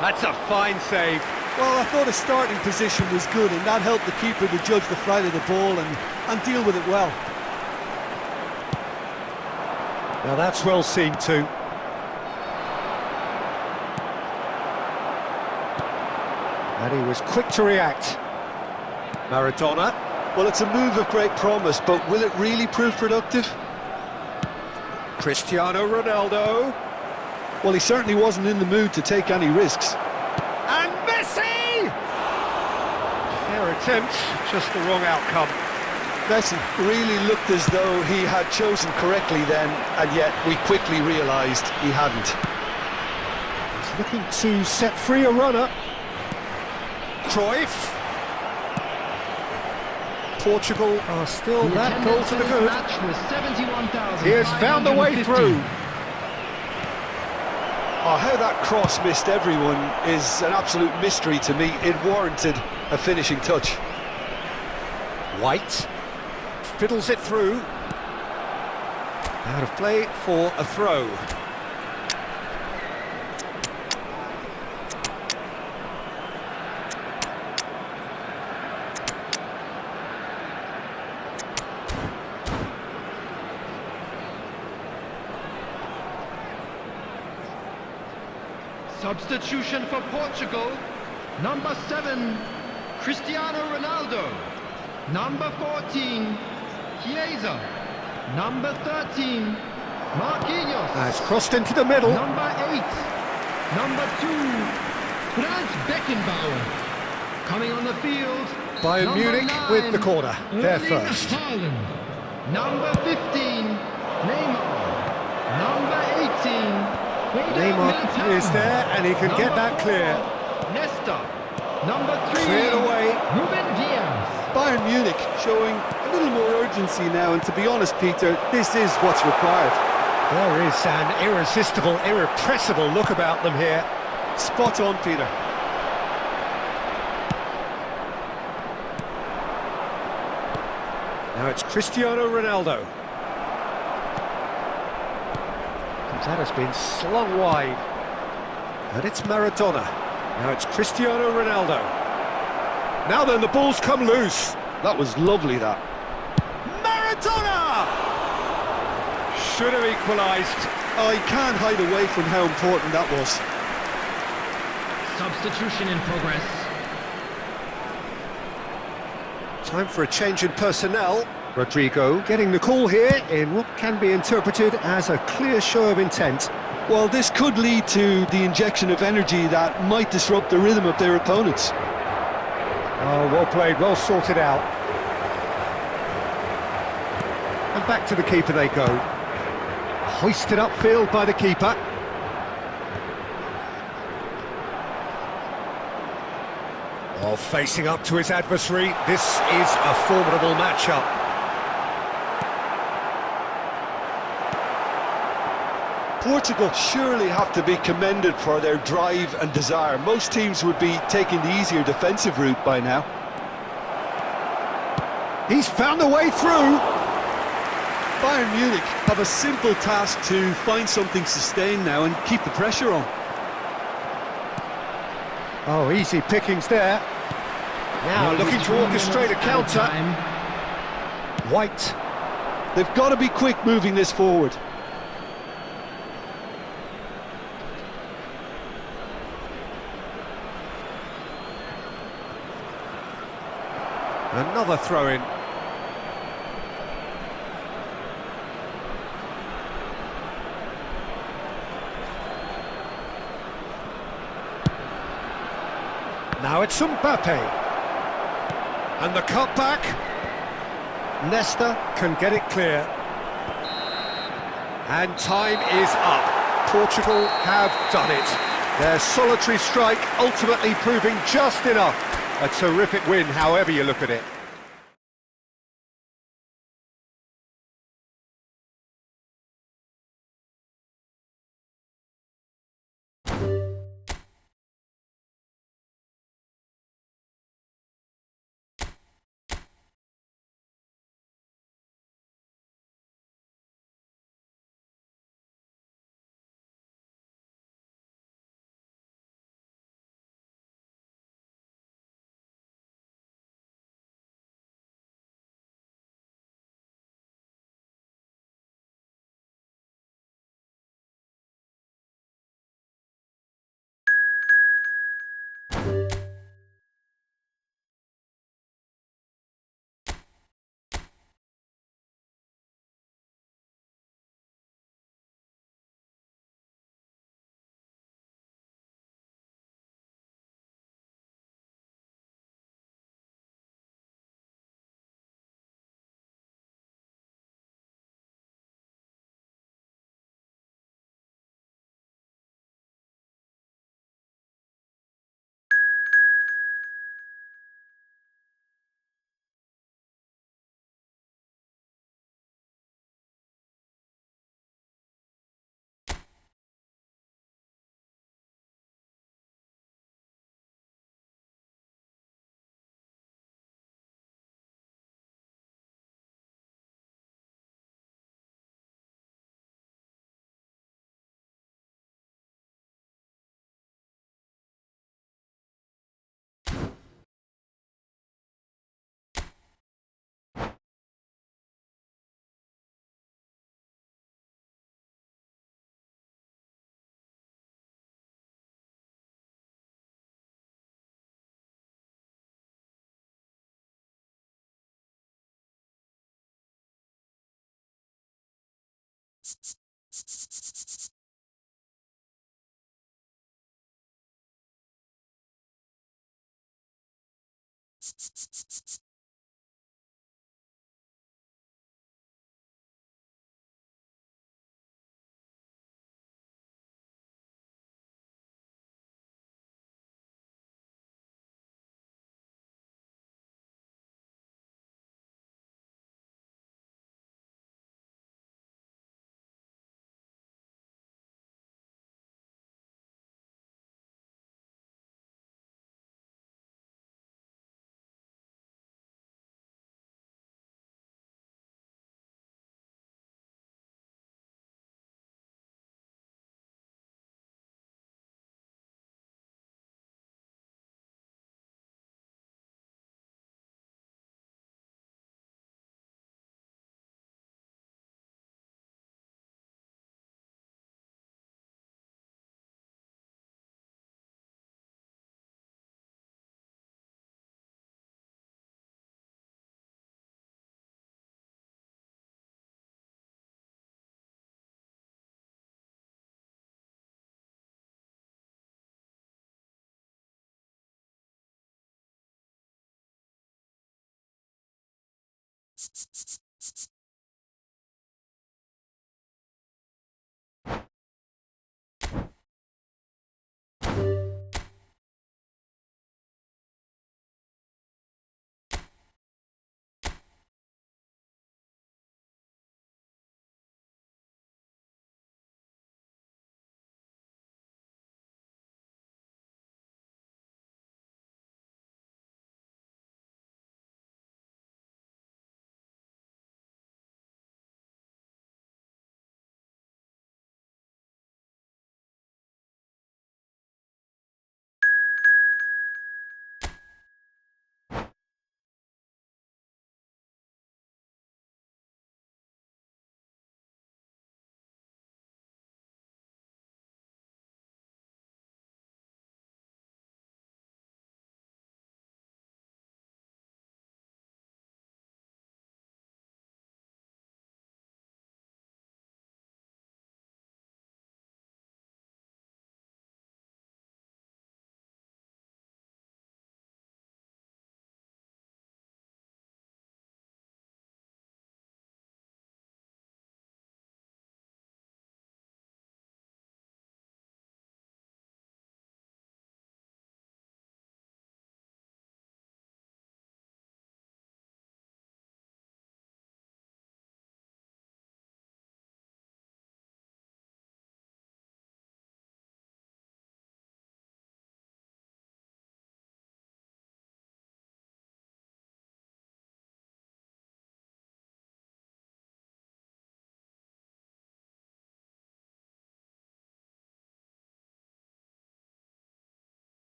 That's a fine save. Well, I thought his starting position was good, and that helped the keeper to judge the flight of the ball and deal with it well. Now that's well seen too. And he was quick to react. Maradona. Well, it's a move of great promise, but will it really prove productive? Cristiano Ronaldo. Well, he certainly wasn't in the mood to take any risks. And Messi! Fair attempt, just the wrong outcome. Messi really looked as though he had chosen correctly then, and yet we quickly realised he hadn't. He's looking to set free a runner. Cruyff. Portugal are still that goal to the good. He has found the way through. Oh, how that cross missed everyone is an absolute mystery to me. It warranted a finishing touch. White fiddles it through. Out of play for a throw. Substitution for Portugal. Number 7, Cristiano Ronaldo. Number 14, Chiesa. Number 13, Marquinhos. That's crossed into the middle. Number 8, number 2, Franz Beckenbauer. Coming on the field, Bayern number Munich 9, with the corner. They're Erling first. Haaland. Number 15, Neymar. Number 18, Neymar is there and he can get that clear. Nesta. Number 3, Cleared away. Ruben Diaz. Bayern Munich showing a little more urgency now, and to be honest, Peter, this is what's required. There is an irresistible, irrepressible look about them here. Spot on, Peter. Now it's Cristiano Ronaldo. That has been slung wide. And it's Maradona. Now it's Cristiano Ronaldo. Now then, the ball's come loose. That was lovely, that. Maradona! Should have equalised. Oh, you can't hide away from how important that was. Substitution in progress. Time for a change in personnel. Rodrigo getting the call here in what can be interpreted as a clear show of intent. Well, this could lead to the injection of energy that might disrupt the rhythm of their opponents. Oh, well played, well sorted out. And back to the keeper they go. Hoisted upfield by the keeper. Oh, facing up to his adversary, this is a formidable matchup. Portugal surely have to be commended for their drive and desire. Most teams would be taking the easier defensive route by now. He's found a way through. Bayern Munich have a simple task to find something sustained now and keep the pressure on. Oh, easy pickings there. Now looking to orchestrate a counter. White. They've got to be quick moving this forward. Another throw-in. Now it's Mbappe. And the cutback. Nesta can get it clear. And time is up. Portugal have done it. Their solitary strike ultimately proving just enough. A terrific win, however you look at it.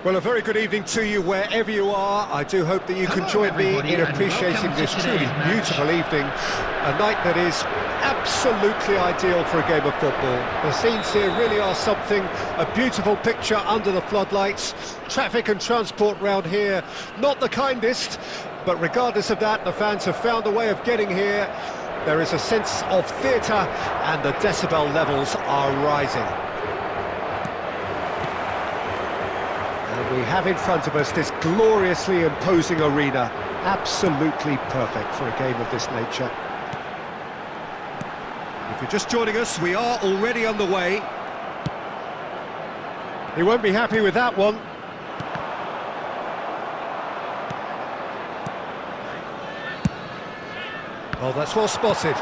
Well, a very good evening to you wherever you are. I do hope that you can join me in appreciating this truly beautiful evening. A night that is absolutely ideal for a game of football. The scenes here really are something. A beautiful picture under the floodlights. Traffic and transport round here, not the kindest. But regardless of that, the fans have found a way of getting here. There is a sense of theatre and the decibel levels are rising. We have in front of us this gloriously imposing arena, absolutely perfect for a game of this nature. If you're just joining us, we are already underway. He won't be happy with that one. Oh, that's well spotted.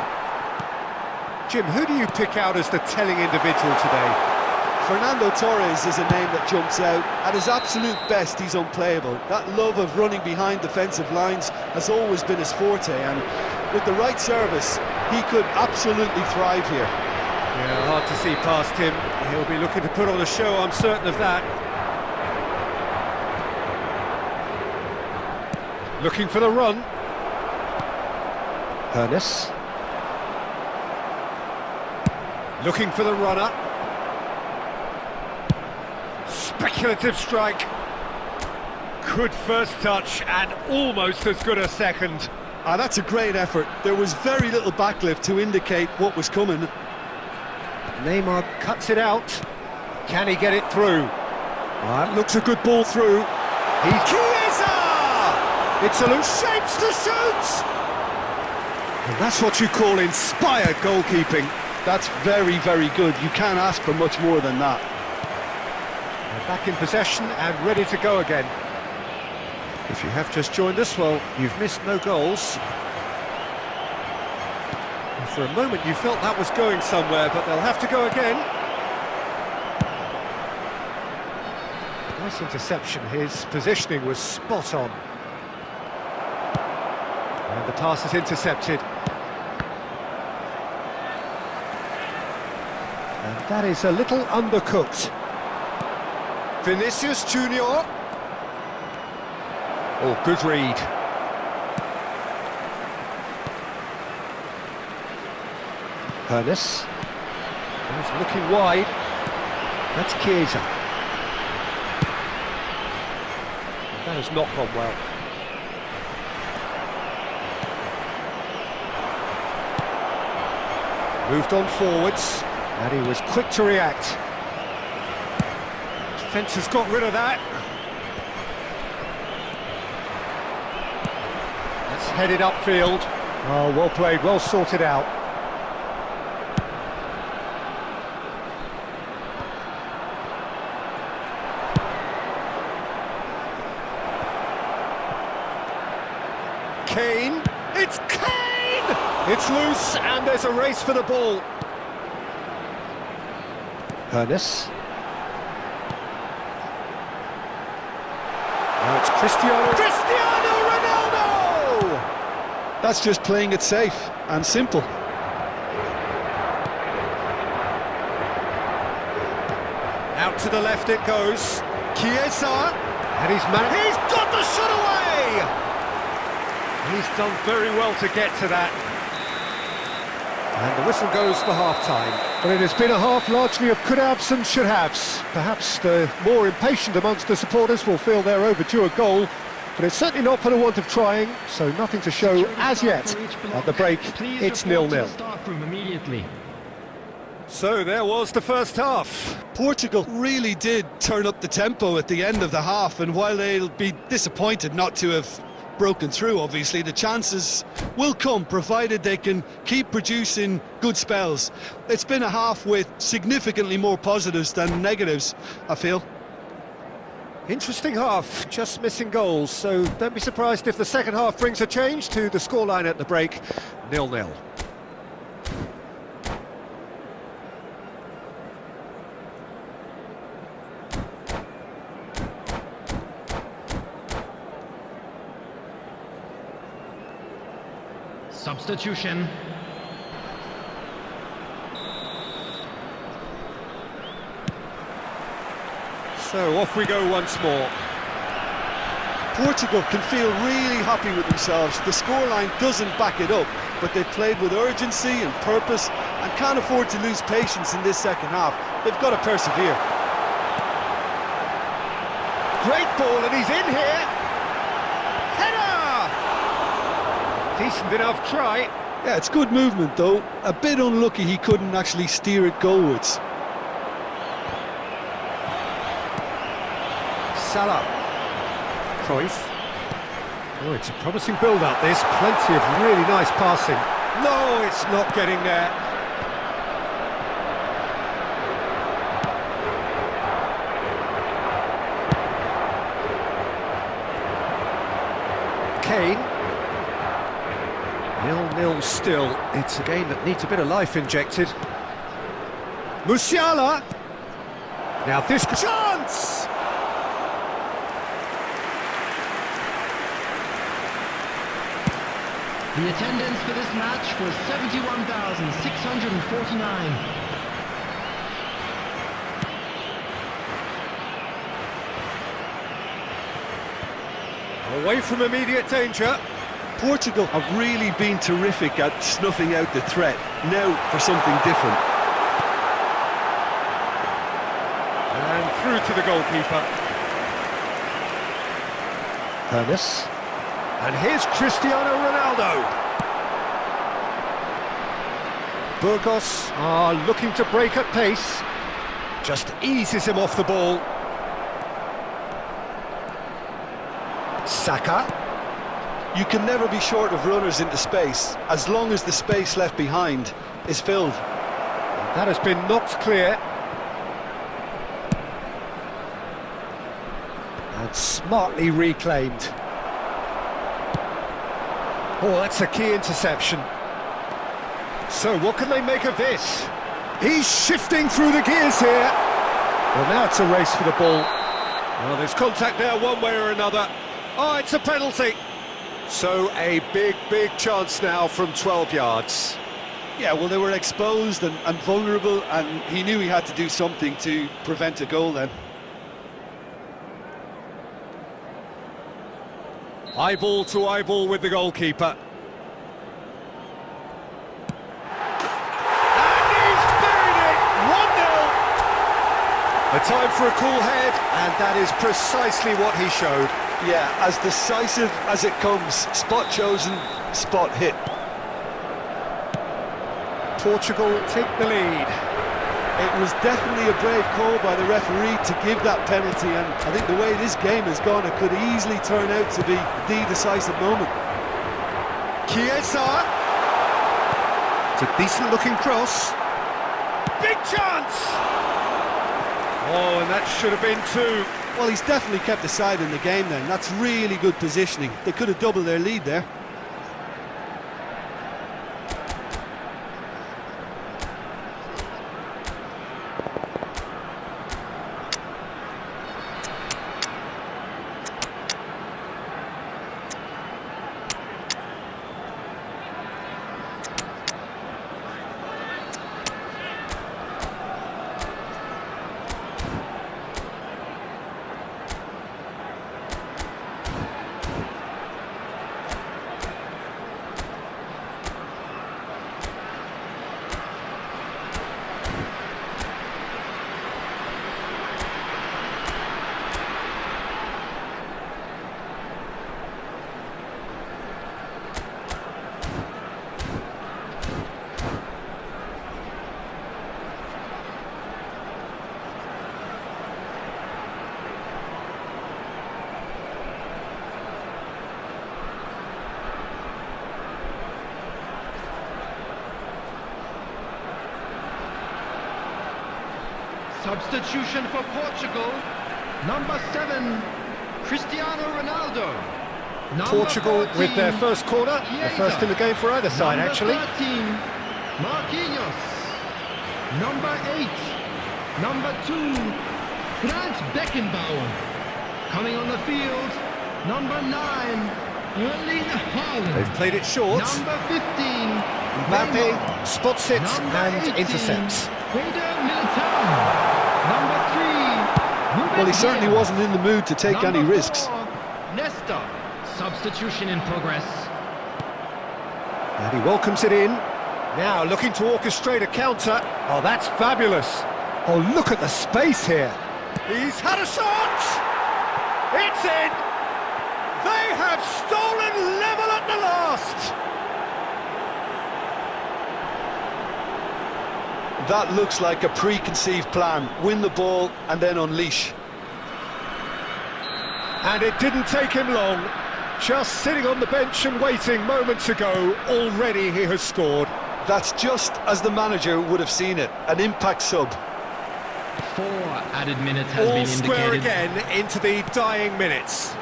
Jim, who do you pick out as the telling individual today? Fernando Torres is a name that jumps out. At his absolute best, he's unplayable. That love of running behind defensive lines has always been his forte, and with the right service, he could absolutely thrive here. Yeah, hard to see past him. He'll be looking to put on a show, I'm certain of that. Looking for the run. Ernest. Looking for the runner. Speculative strike. Good first touch and almost as good a second. That's a great effort. There was very little backlift to indicate what was coming. Neymar cuts it out. Can he get it through? That looks a good ball through. Chiesa! It's a loose shapes to shoot! And that's what you call inspired goalkeeping. That's very, very good. You can't ask for much more than that. They're back in possession and ready to go again. If you have just joined us, well, you've missed no goals. And for a moment you felt that was going somewhere, but they'll have to go again. Nice interception, his positioning was spot on. And the pass is intercepted. And that is a little undercooked. Vinicius Junior. Oh, good read. Ernest. He's looking wide. That's Chiesa. That has not gone well. Moved on forwards, and he was quick to react. Defence has got rid of that. That's headed upfield. Oh, well played, well sorted out. Kane, it's Kane! It's loose, and there's a race for the ball. Ernest. Now it's Cristiano Ronaldo! That's just playing it safe and simple. Out to the left it goes. Chiesa, and he's got the shot away! He's done very well to get to that. And the whistle goes for half-time. But it has been a half largely of could-haves and should-haves. Perhaps the more impatient amongst the supporters will feel they're overdue a goal, but it's certainly not for the want of trying, so nothing to show as yet. At the break, it's 0-0. So there was the first half. Portugal really did turn up the tempo at the end of the half, and while they'll be disappointed not to have broken through, obviously, the chances will come, provided they can keep producing good spells. It's been a half with significantly more positives than negatives, I feel. Interesting half, just missing goals, so don't be surprised if the second half brings a change to the scoreline at the break, 0-0. Substitution. So off we go once more. Portugal can feel really happy with themselves. The scoreline doesn't back it up, but they've played with urgency and purpose and can't afford to lose patience in this second half. They've got to persevere. Great ball, and he's in here. Header! Decent enough try. Yeah, it's good movement though. A bit unlucky he couldn't actually steer it goalwards. Salah. Cruyff. Oh, it's a promising build-up, this. Plenty of really nice passing. No, it's not getting there. Kane. 0-0 still. It's a game that needs a bit of life injected. Musiala. Now this chance! The attendance for this match was 71,649. Away from immediate danger. Portugal have really been terrific at snuffing out the threat. Now for something different. And through to the goalkeeper. Ernest. And here's Cristiano Ronaldo. Burgos are looking to break at pace. Just eases him off the ball. Saka. You can never be short of runners into space, as long as the space left behind is filled. That has been knocked clear. And smartly reclaimed. Oh, that's a key interception. So what can they make of this? He's shifting through the gears here. Well, now it's a race for the ball. Well, there's contact there one way or another. Oh, it's a penalty. So a big, big chance now from 12 yards. Yeah, well, they were exposed and vulnerable, and he knew he had to do something to prevent a goal then. Eyeball to eyeball with the goalkeeper. And he's buried it! 1-0! A time for a cool head, and that is precisely what he showed. Yeah, as decisive as it comes. Spot chosen, spot hit. Portugal take the lead. It was definitely a brave call by the referee to give that penalty, and I think the way this game has gone, it could easily turn out to be the decisive moment. Chiesa. It's a decent-looking cross. Big chance! Oh, and that should have been two. Well, he's definitely kept the side in the game then. That's really good positioning. They could have doubled their lead there. Substitution for Portugal. Number 7, Cristiano Ronaldo. Portugal 14, with their first corner, the first in the game for either side, Number actually. 13, Marquinhos. Number 8, Number 2, Franz Beckenbauer. Coming on the field, Number 9, Erling Haaland. They've played it short. Number 15, Mbappe Neymar. spots it Number and 18, intercepts. Eder Militao. Number 3, Ruben Well, he certainly Dias. wasn't in the mood to take any Number risks. 4, Nesta. Substitution in progress. And he welcomes it in. Now looking to orchestrate a counter. Oh, that's fabulous. Oh, look at the space here. He's had a shot! It's in! They have stolen level at the last! That looks like a preconceived plan. Win the ball and then unleash. And it didn't take him long. Just sitting on the bench and waiting moments ago, already he has scored. That's just as the manager would have seen it. An impact sub. 4 added minutes has All been square indicated. again into the dying minutes.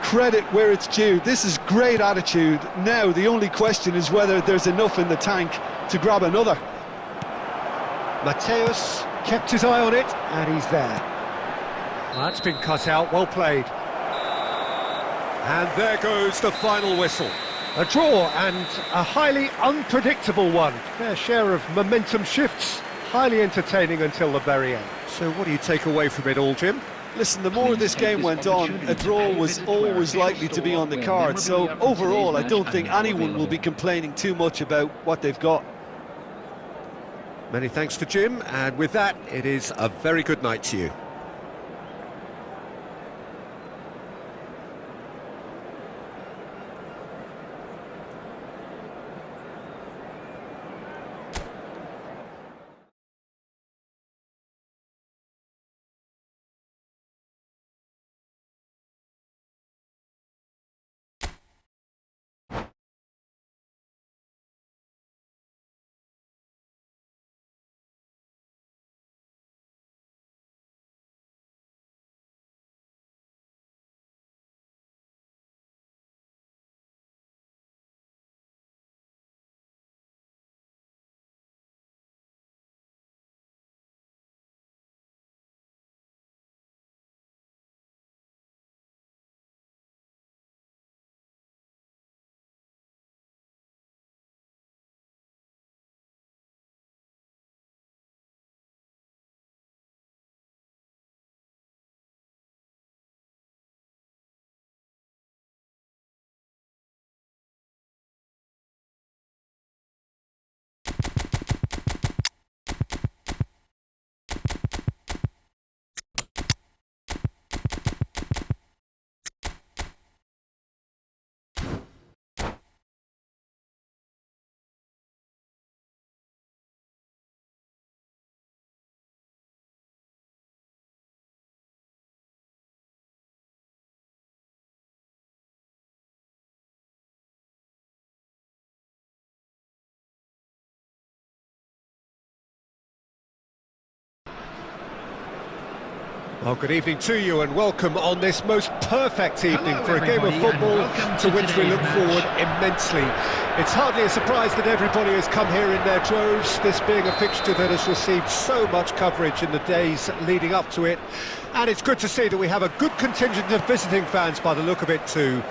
Credit where it's due. This is great attitude. Now the only question is whether there's enough in the tank to grab another. Mateus kept his eye on it, and he's there. Well, that's been cut out, well played. And there goes the final whistle. A draw, and a highly unpredictable one. Fair share of momentum shifts, highly entertaining until the very end. So what do you take away from it all, Jim? Listen, the more this game went on, a draw was always likely to be on the card. So overall, I don't think anyone will be complaining too much about what they've got. Many thanks to Jim, and with that, it is a very good night to you. Well, good evening to you and welcome on this most perfect evening Hello, for a game of everybody, football and welcome to to which we today's look match. forward immensely. It's hardly a surprise that everybody has come here in their droves, this being a fixture that has received so much coverage in the days leading up to it. And it's good to see that we have a good contingent of visiting fans by the look of it too.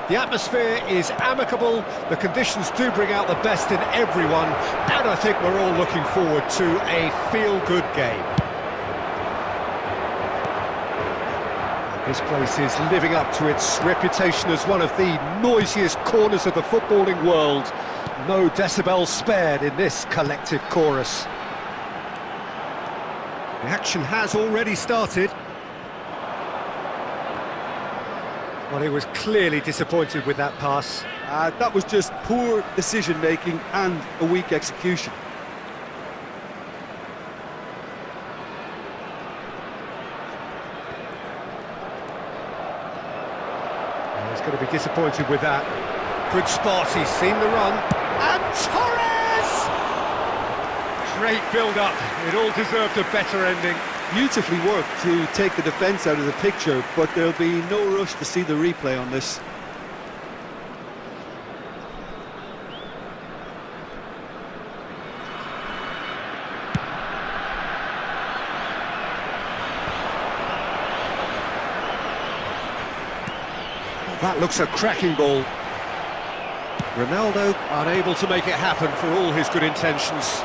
The atmosphere is amicable, the conditions do bring out the best in everyone, and I think we're all looking forward to a feel-good game. This place is living up to its reputation as one of the noisiest corners of the footballing world. No decibels spared in this collective chorus. The action has already started. Well, he was clearly disappointed with that pass. That was just poor decision-making and a weak execution. He's going to be disappointed with that. Good spot, he's seen the run. And Torres! Great build-up, it all deserved a better ending. Beautifully worked to take the defence out of the picture, but there'll be no rush to see the replay on this. That looks a cracking ball. Ronaldo unable to make it happen for all his good intentions.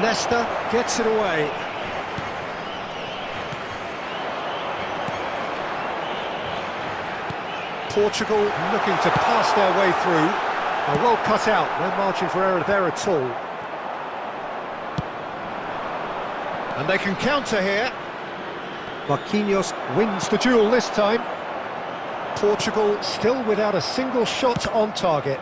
Nesta gets it away. Portugal looking to pass their way through. Well cut out, no margin for error there at all. And they can counter here. Marquinhos wins the duel this time. Portugal still without a single shot on target.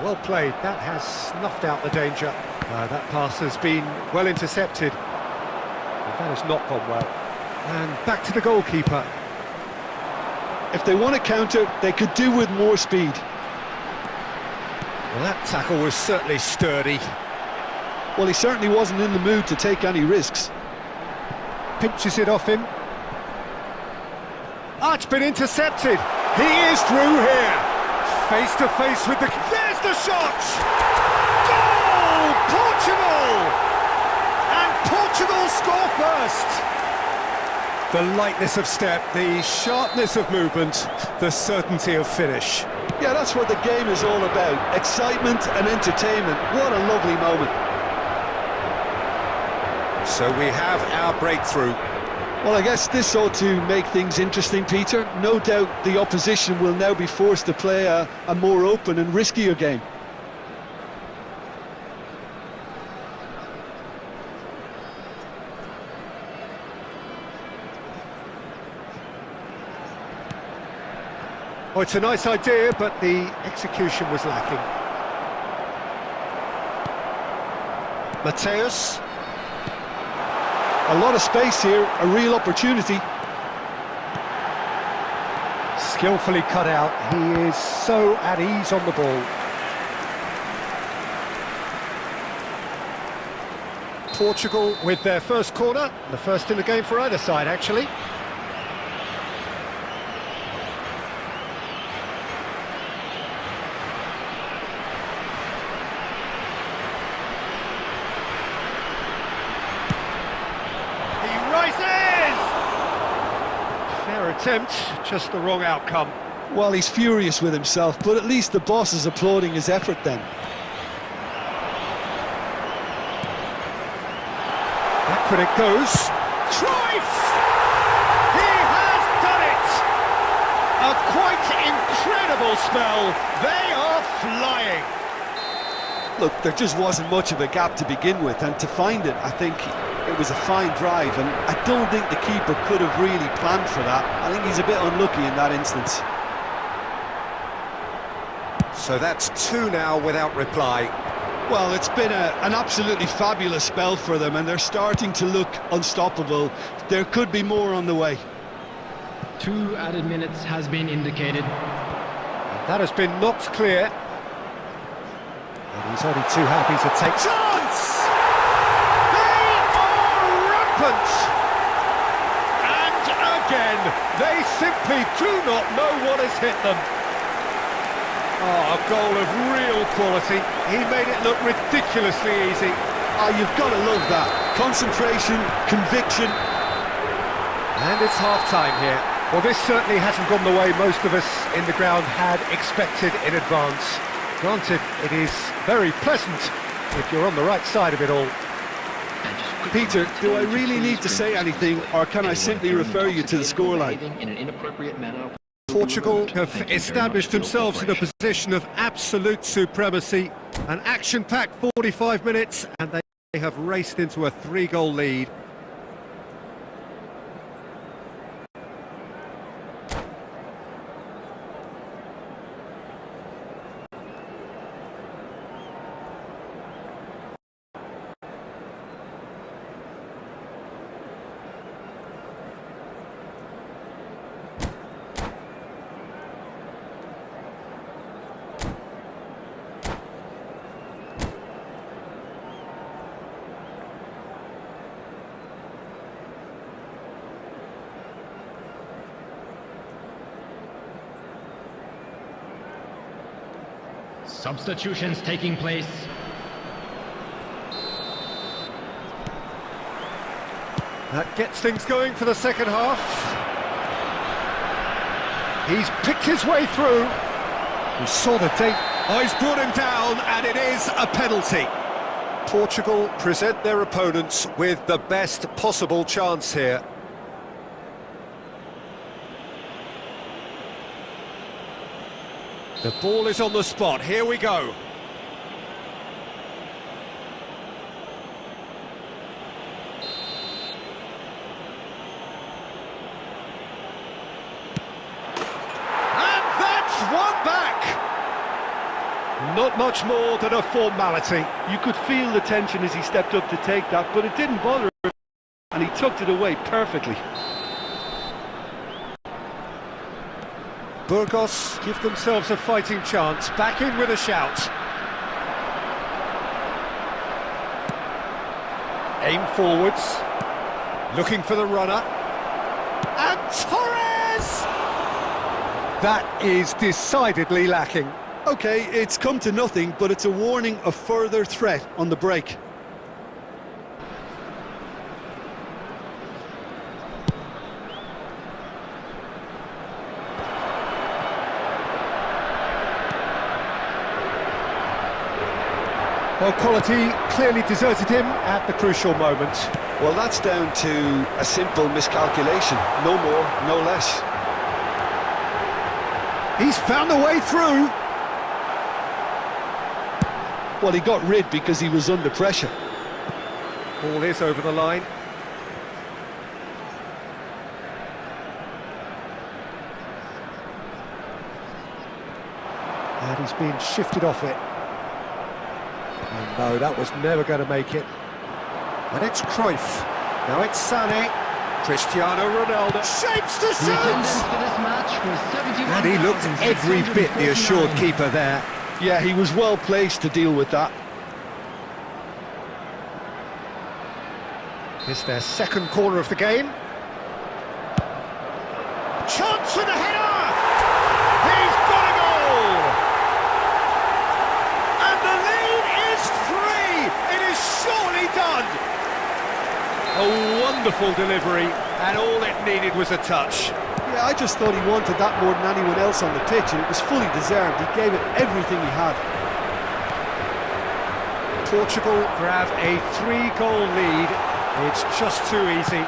Well played, that has snuffed out the danger. That pass has been well intercepted. But that has not gone well. And back to the goalkeeper. If they want to counter, they could do with more speed. Well, that tackle was certainly sturdy. Well, he certainly wasn't in the mood to take any risks. Pinches it off him. It's been intercepted. He is through here. Face to face with the... There's the shot! Goal! Portugal! And Portugal score first. The lightness of step, the sharpness of movement, the certainty of finish. Yeah, that's what the game is all about. Excitement and entertainment. What a lovely moment. So we have our breakthrough. Well, I guess this ought to make things interesting, Peter. No doubt the opposition will now be forced to play a more open and riskier game. Oh, it's a nice idea, but the execution was lacking. Mateus. A lot of space here, a real opportunity. Skillfully cut out, he is so at ease on the ball. Portugal with their first corner, the first in the game for either side actually. Fair attempt, just the wrong outcome. Well, he's furious with himself, but at least the boss is applauding his effort then. Back when it goes. Cruyff! He has done it! A quite incredible spell. They are flying. Look, there just wasn't much of a gap to begin with, and to find it, I think it was a fine drive, and I don't think the keeper could have really planned for that. I think he's a bit unlucky in that instance. So that's two now without reply. Well, it's been an absolutely fabulous spell for them, and they're starting to look unstoppable. There could be more on the way. 2 added minutes has been indicated. That has been knocked clear. And he's only too happy to take... Chance! rampant. And again, they simply do not know what has hit them. Oh, a goal of real quality. He made it look ridiculously easy. Oh, you've got to love that. Concentration, conviction. And it's half-time here. Well, this certainly hasn't gone the way most of us in the ground had expected in advance. Granted, it is very pleasant if you're on the right side of it all. Peter, do I really need to say anything, or can I simply refer you to the scoreline? Portugal have established themselves in a position of absolute supremacy. An action-packed 45 minutes, and they have raced into a 3-goal lead. Substitutions taking place. That gets things going for the second half. He's picked his way through. We saw the date. Oh, he's brought him down, and it is a penalty. Portugal present their opponents with the best possible chance here. The ball is on the spot. Here we go. And that's one back. Not much more than a formality. You could feel the tension as he stepped up to take that, but it didn't bother him, and he tucked it away perfectly. Burgos give themselves a fighting chance. Back in with a shout. Aim forwards. Looking for the runner. And Torres! That is decidedly lacking. Okay, it's come to nothing, but it's a warning of further threat on the break. Well, quality clearly deserted him at the crucial moment. Well, that's down to a simple miscalculation. No more, no less. He's found a way through. Well, he got rid because he was under pressure. Ball is over the line. And he's being shifted off it. And no, that was never going to make it. And it's Cruyff. Now it's Sané. Cristiano Ronaldo shapes to shoot! And he looked every bit the assured keeper there. Yeah, he was well placed to deal with that. It's their second corner of the game. Chance for the header! He's got a goal! And the lead is 3! It is surely done! A wonderful delivery, and all it needed was a touch. Yeah, I just thought he wanted that more than anyone else on the pitch, and it was fully deserved. He gave it everything he had. Portugal grab a 3-goal lead. It's just too easy.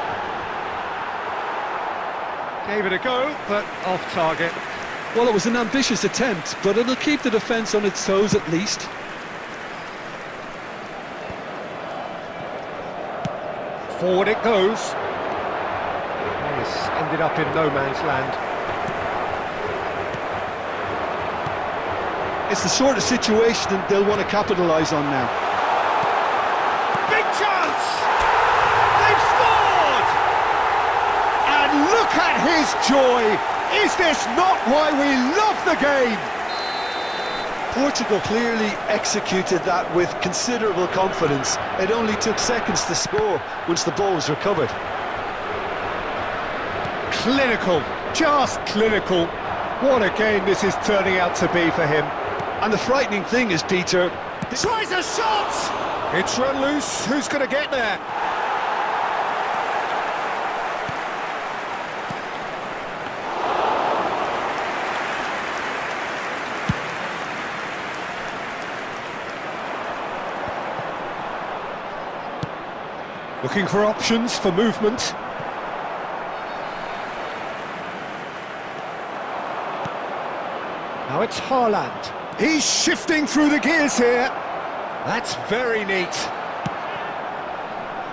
Gave it a go, but off target. Well, it was an ambitious attempt, but it'll keep the defence on its toes at least. Forward it goes. This ended up in no man's land. It's the sort of situation that they'll want to capitalise on now. Big chance! They've scored! And look at his joy! Is this not why we love the game? Portugal clearly executed that with considerable confidence. It only took seconds to score once the ball was recovered. Clinical, just clinical. What a game this is turning out to be for him. And the frightening thing is, Peter... Tries a shot! It's run loose, who's going to get there? Looking for options for movement. Now it's Haaland. He's shifting through the gears here. That's very neat.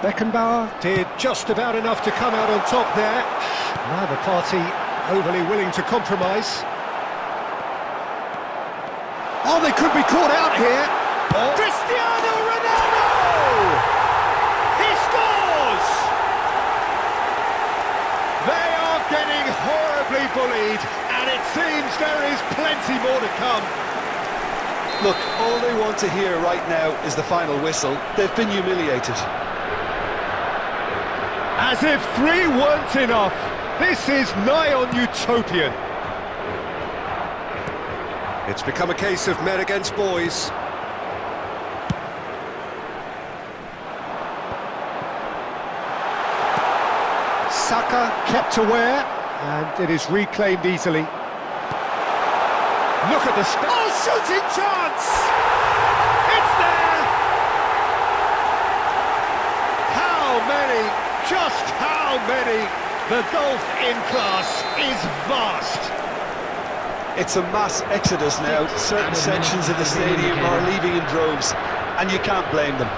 Beckenbauer did just about enough to come out on top there. Neither party overly willing to compromise. Oh, they could be caught out here. Oh. Cristiano Ronaldo! He scores! They are getting horribly bullied, and it seems there is plenty more to come. Look, all they want to hear right now is the final whistle. They've been humiliated. As if 3 weren't enough, this is nigh on utopian. It's become a case of men against boys. Saka kept aware, and it is reclaimed easily. Look at the shooting chance! It's there! How many? Just how many? The gulf in class is vast. It's a mass exodus now. Certain sections of the stadium are leaving in droves, and you can't blame them.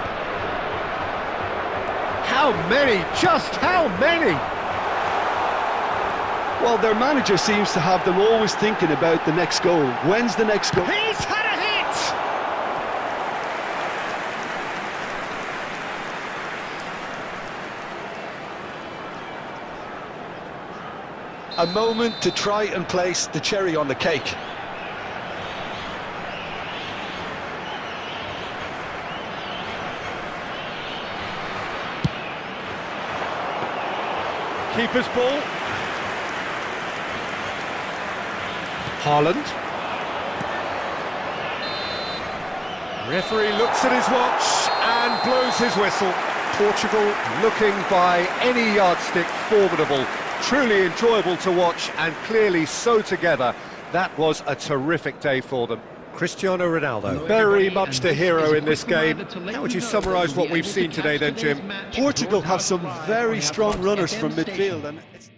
How many? Just how many? Well, their manager seems to have them always thinking about the next goal. When's the next goal? He's had a hit! A moment to try and place the cherry on the cake. Keeper's ball. Haaland. Referee looks at his watch and blows his whistle. Portugal looking by any yardstick formidable. Truly enjoyable to watch and clearly so together. That was a terrific day for them. Cristiano Ronaldo, very much the hero in this game. How would you summarise what we've seen today then, Jim? Portugal have some very strong runners from midfield, and it's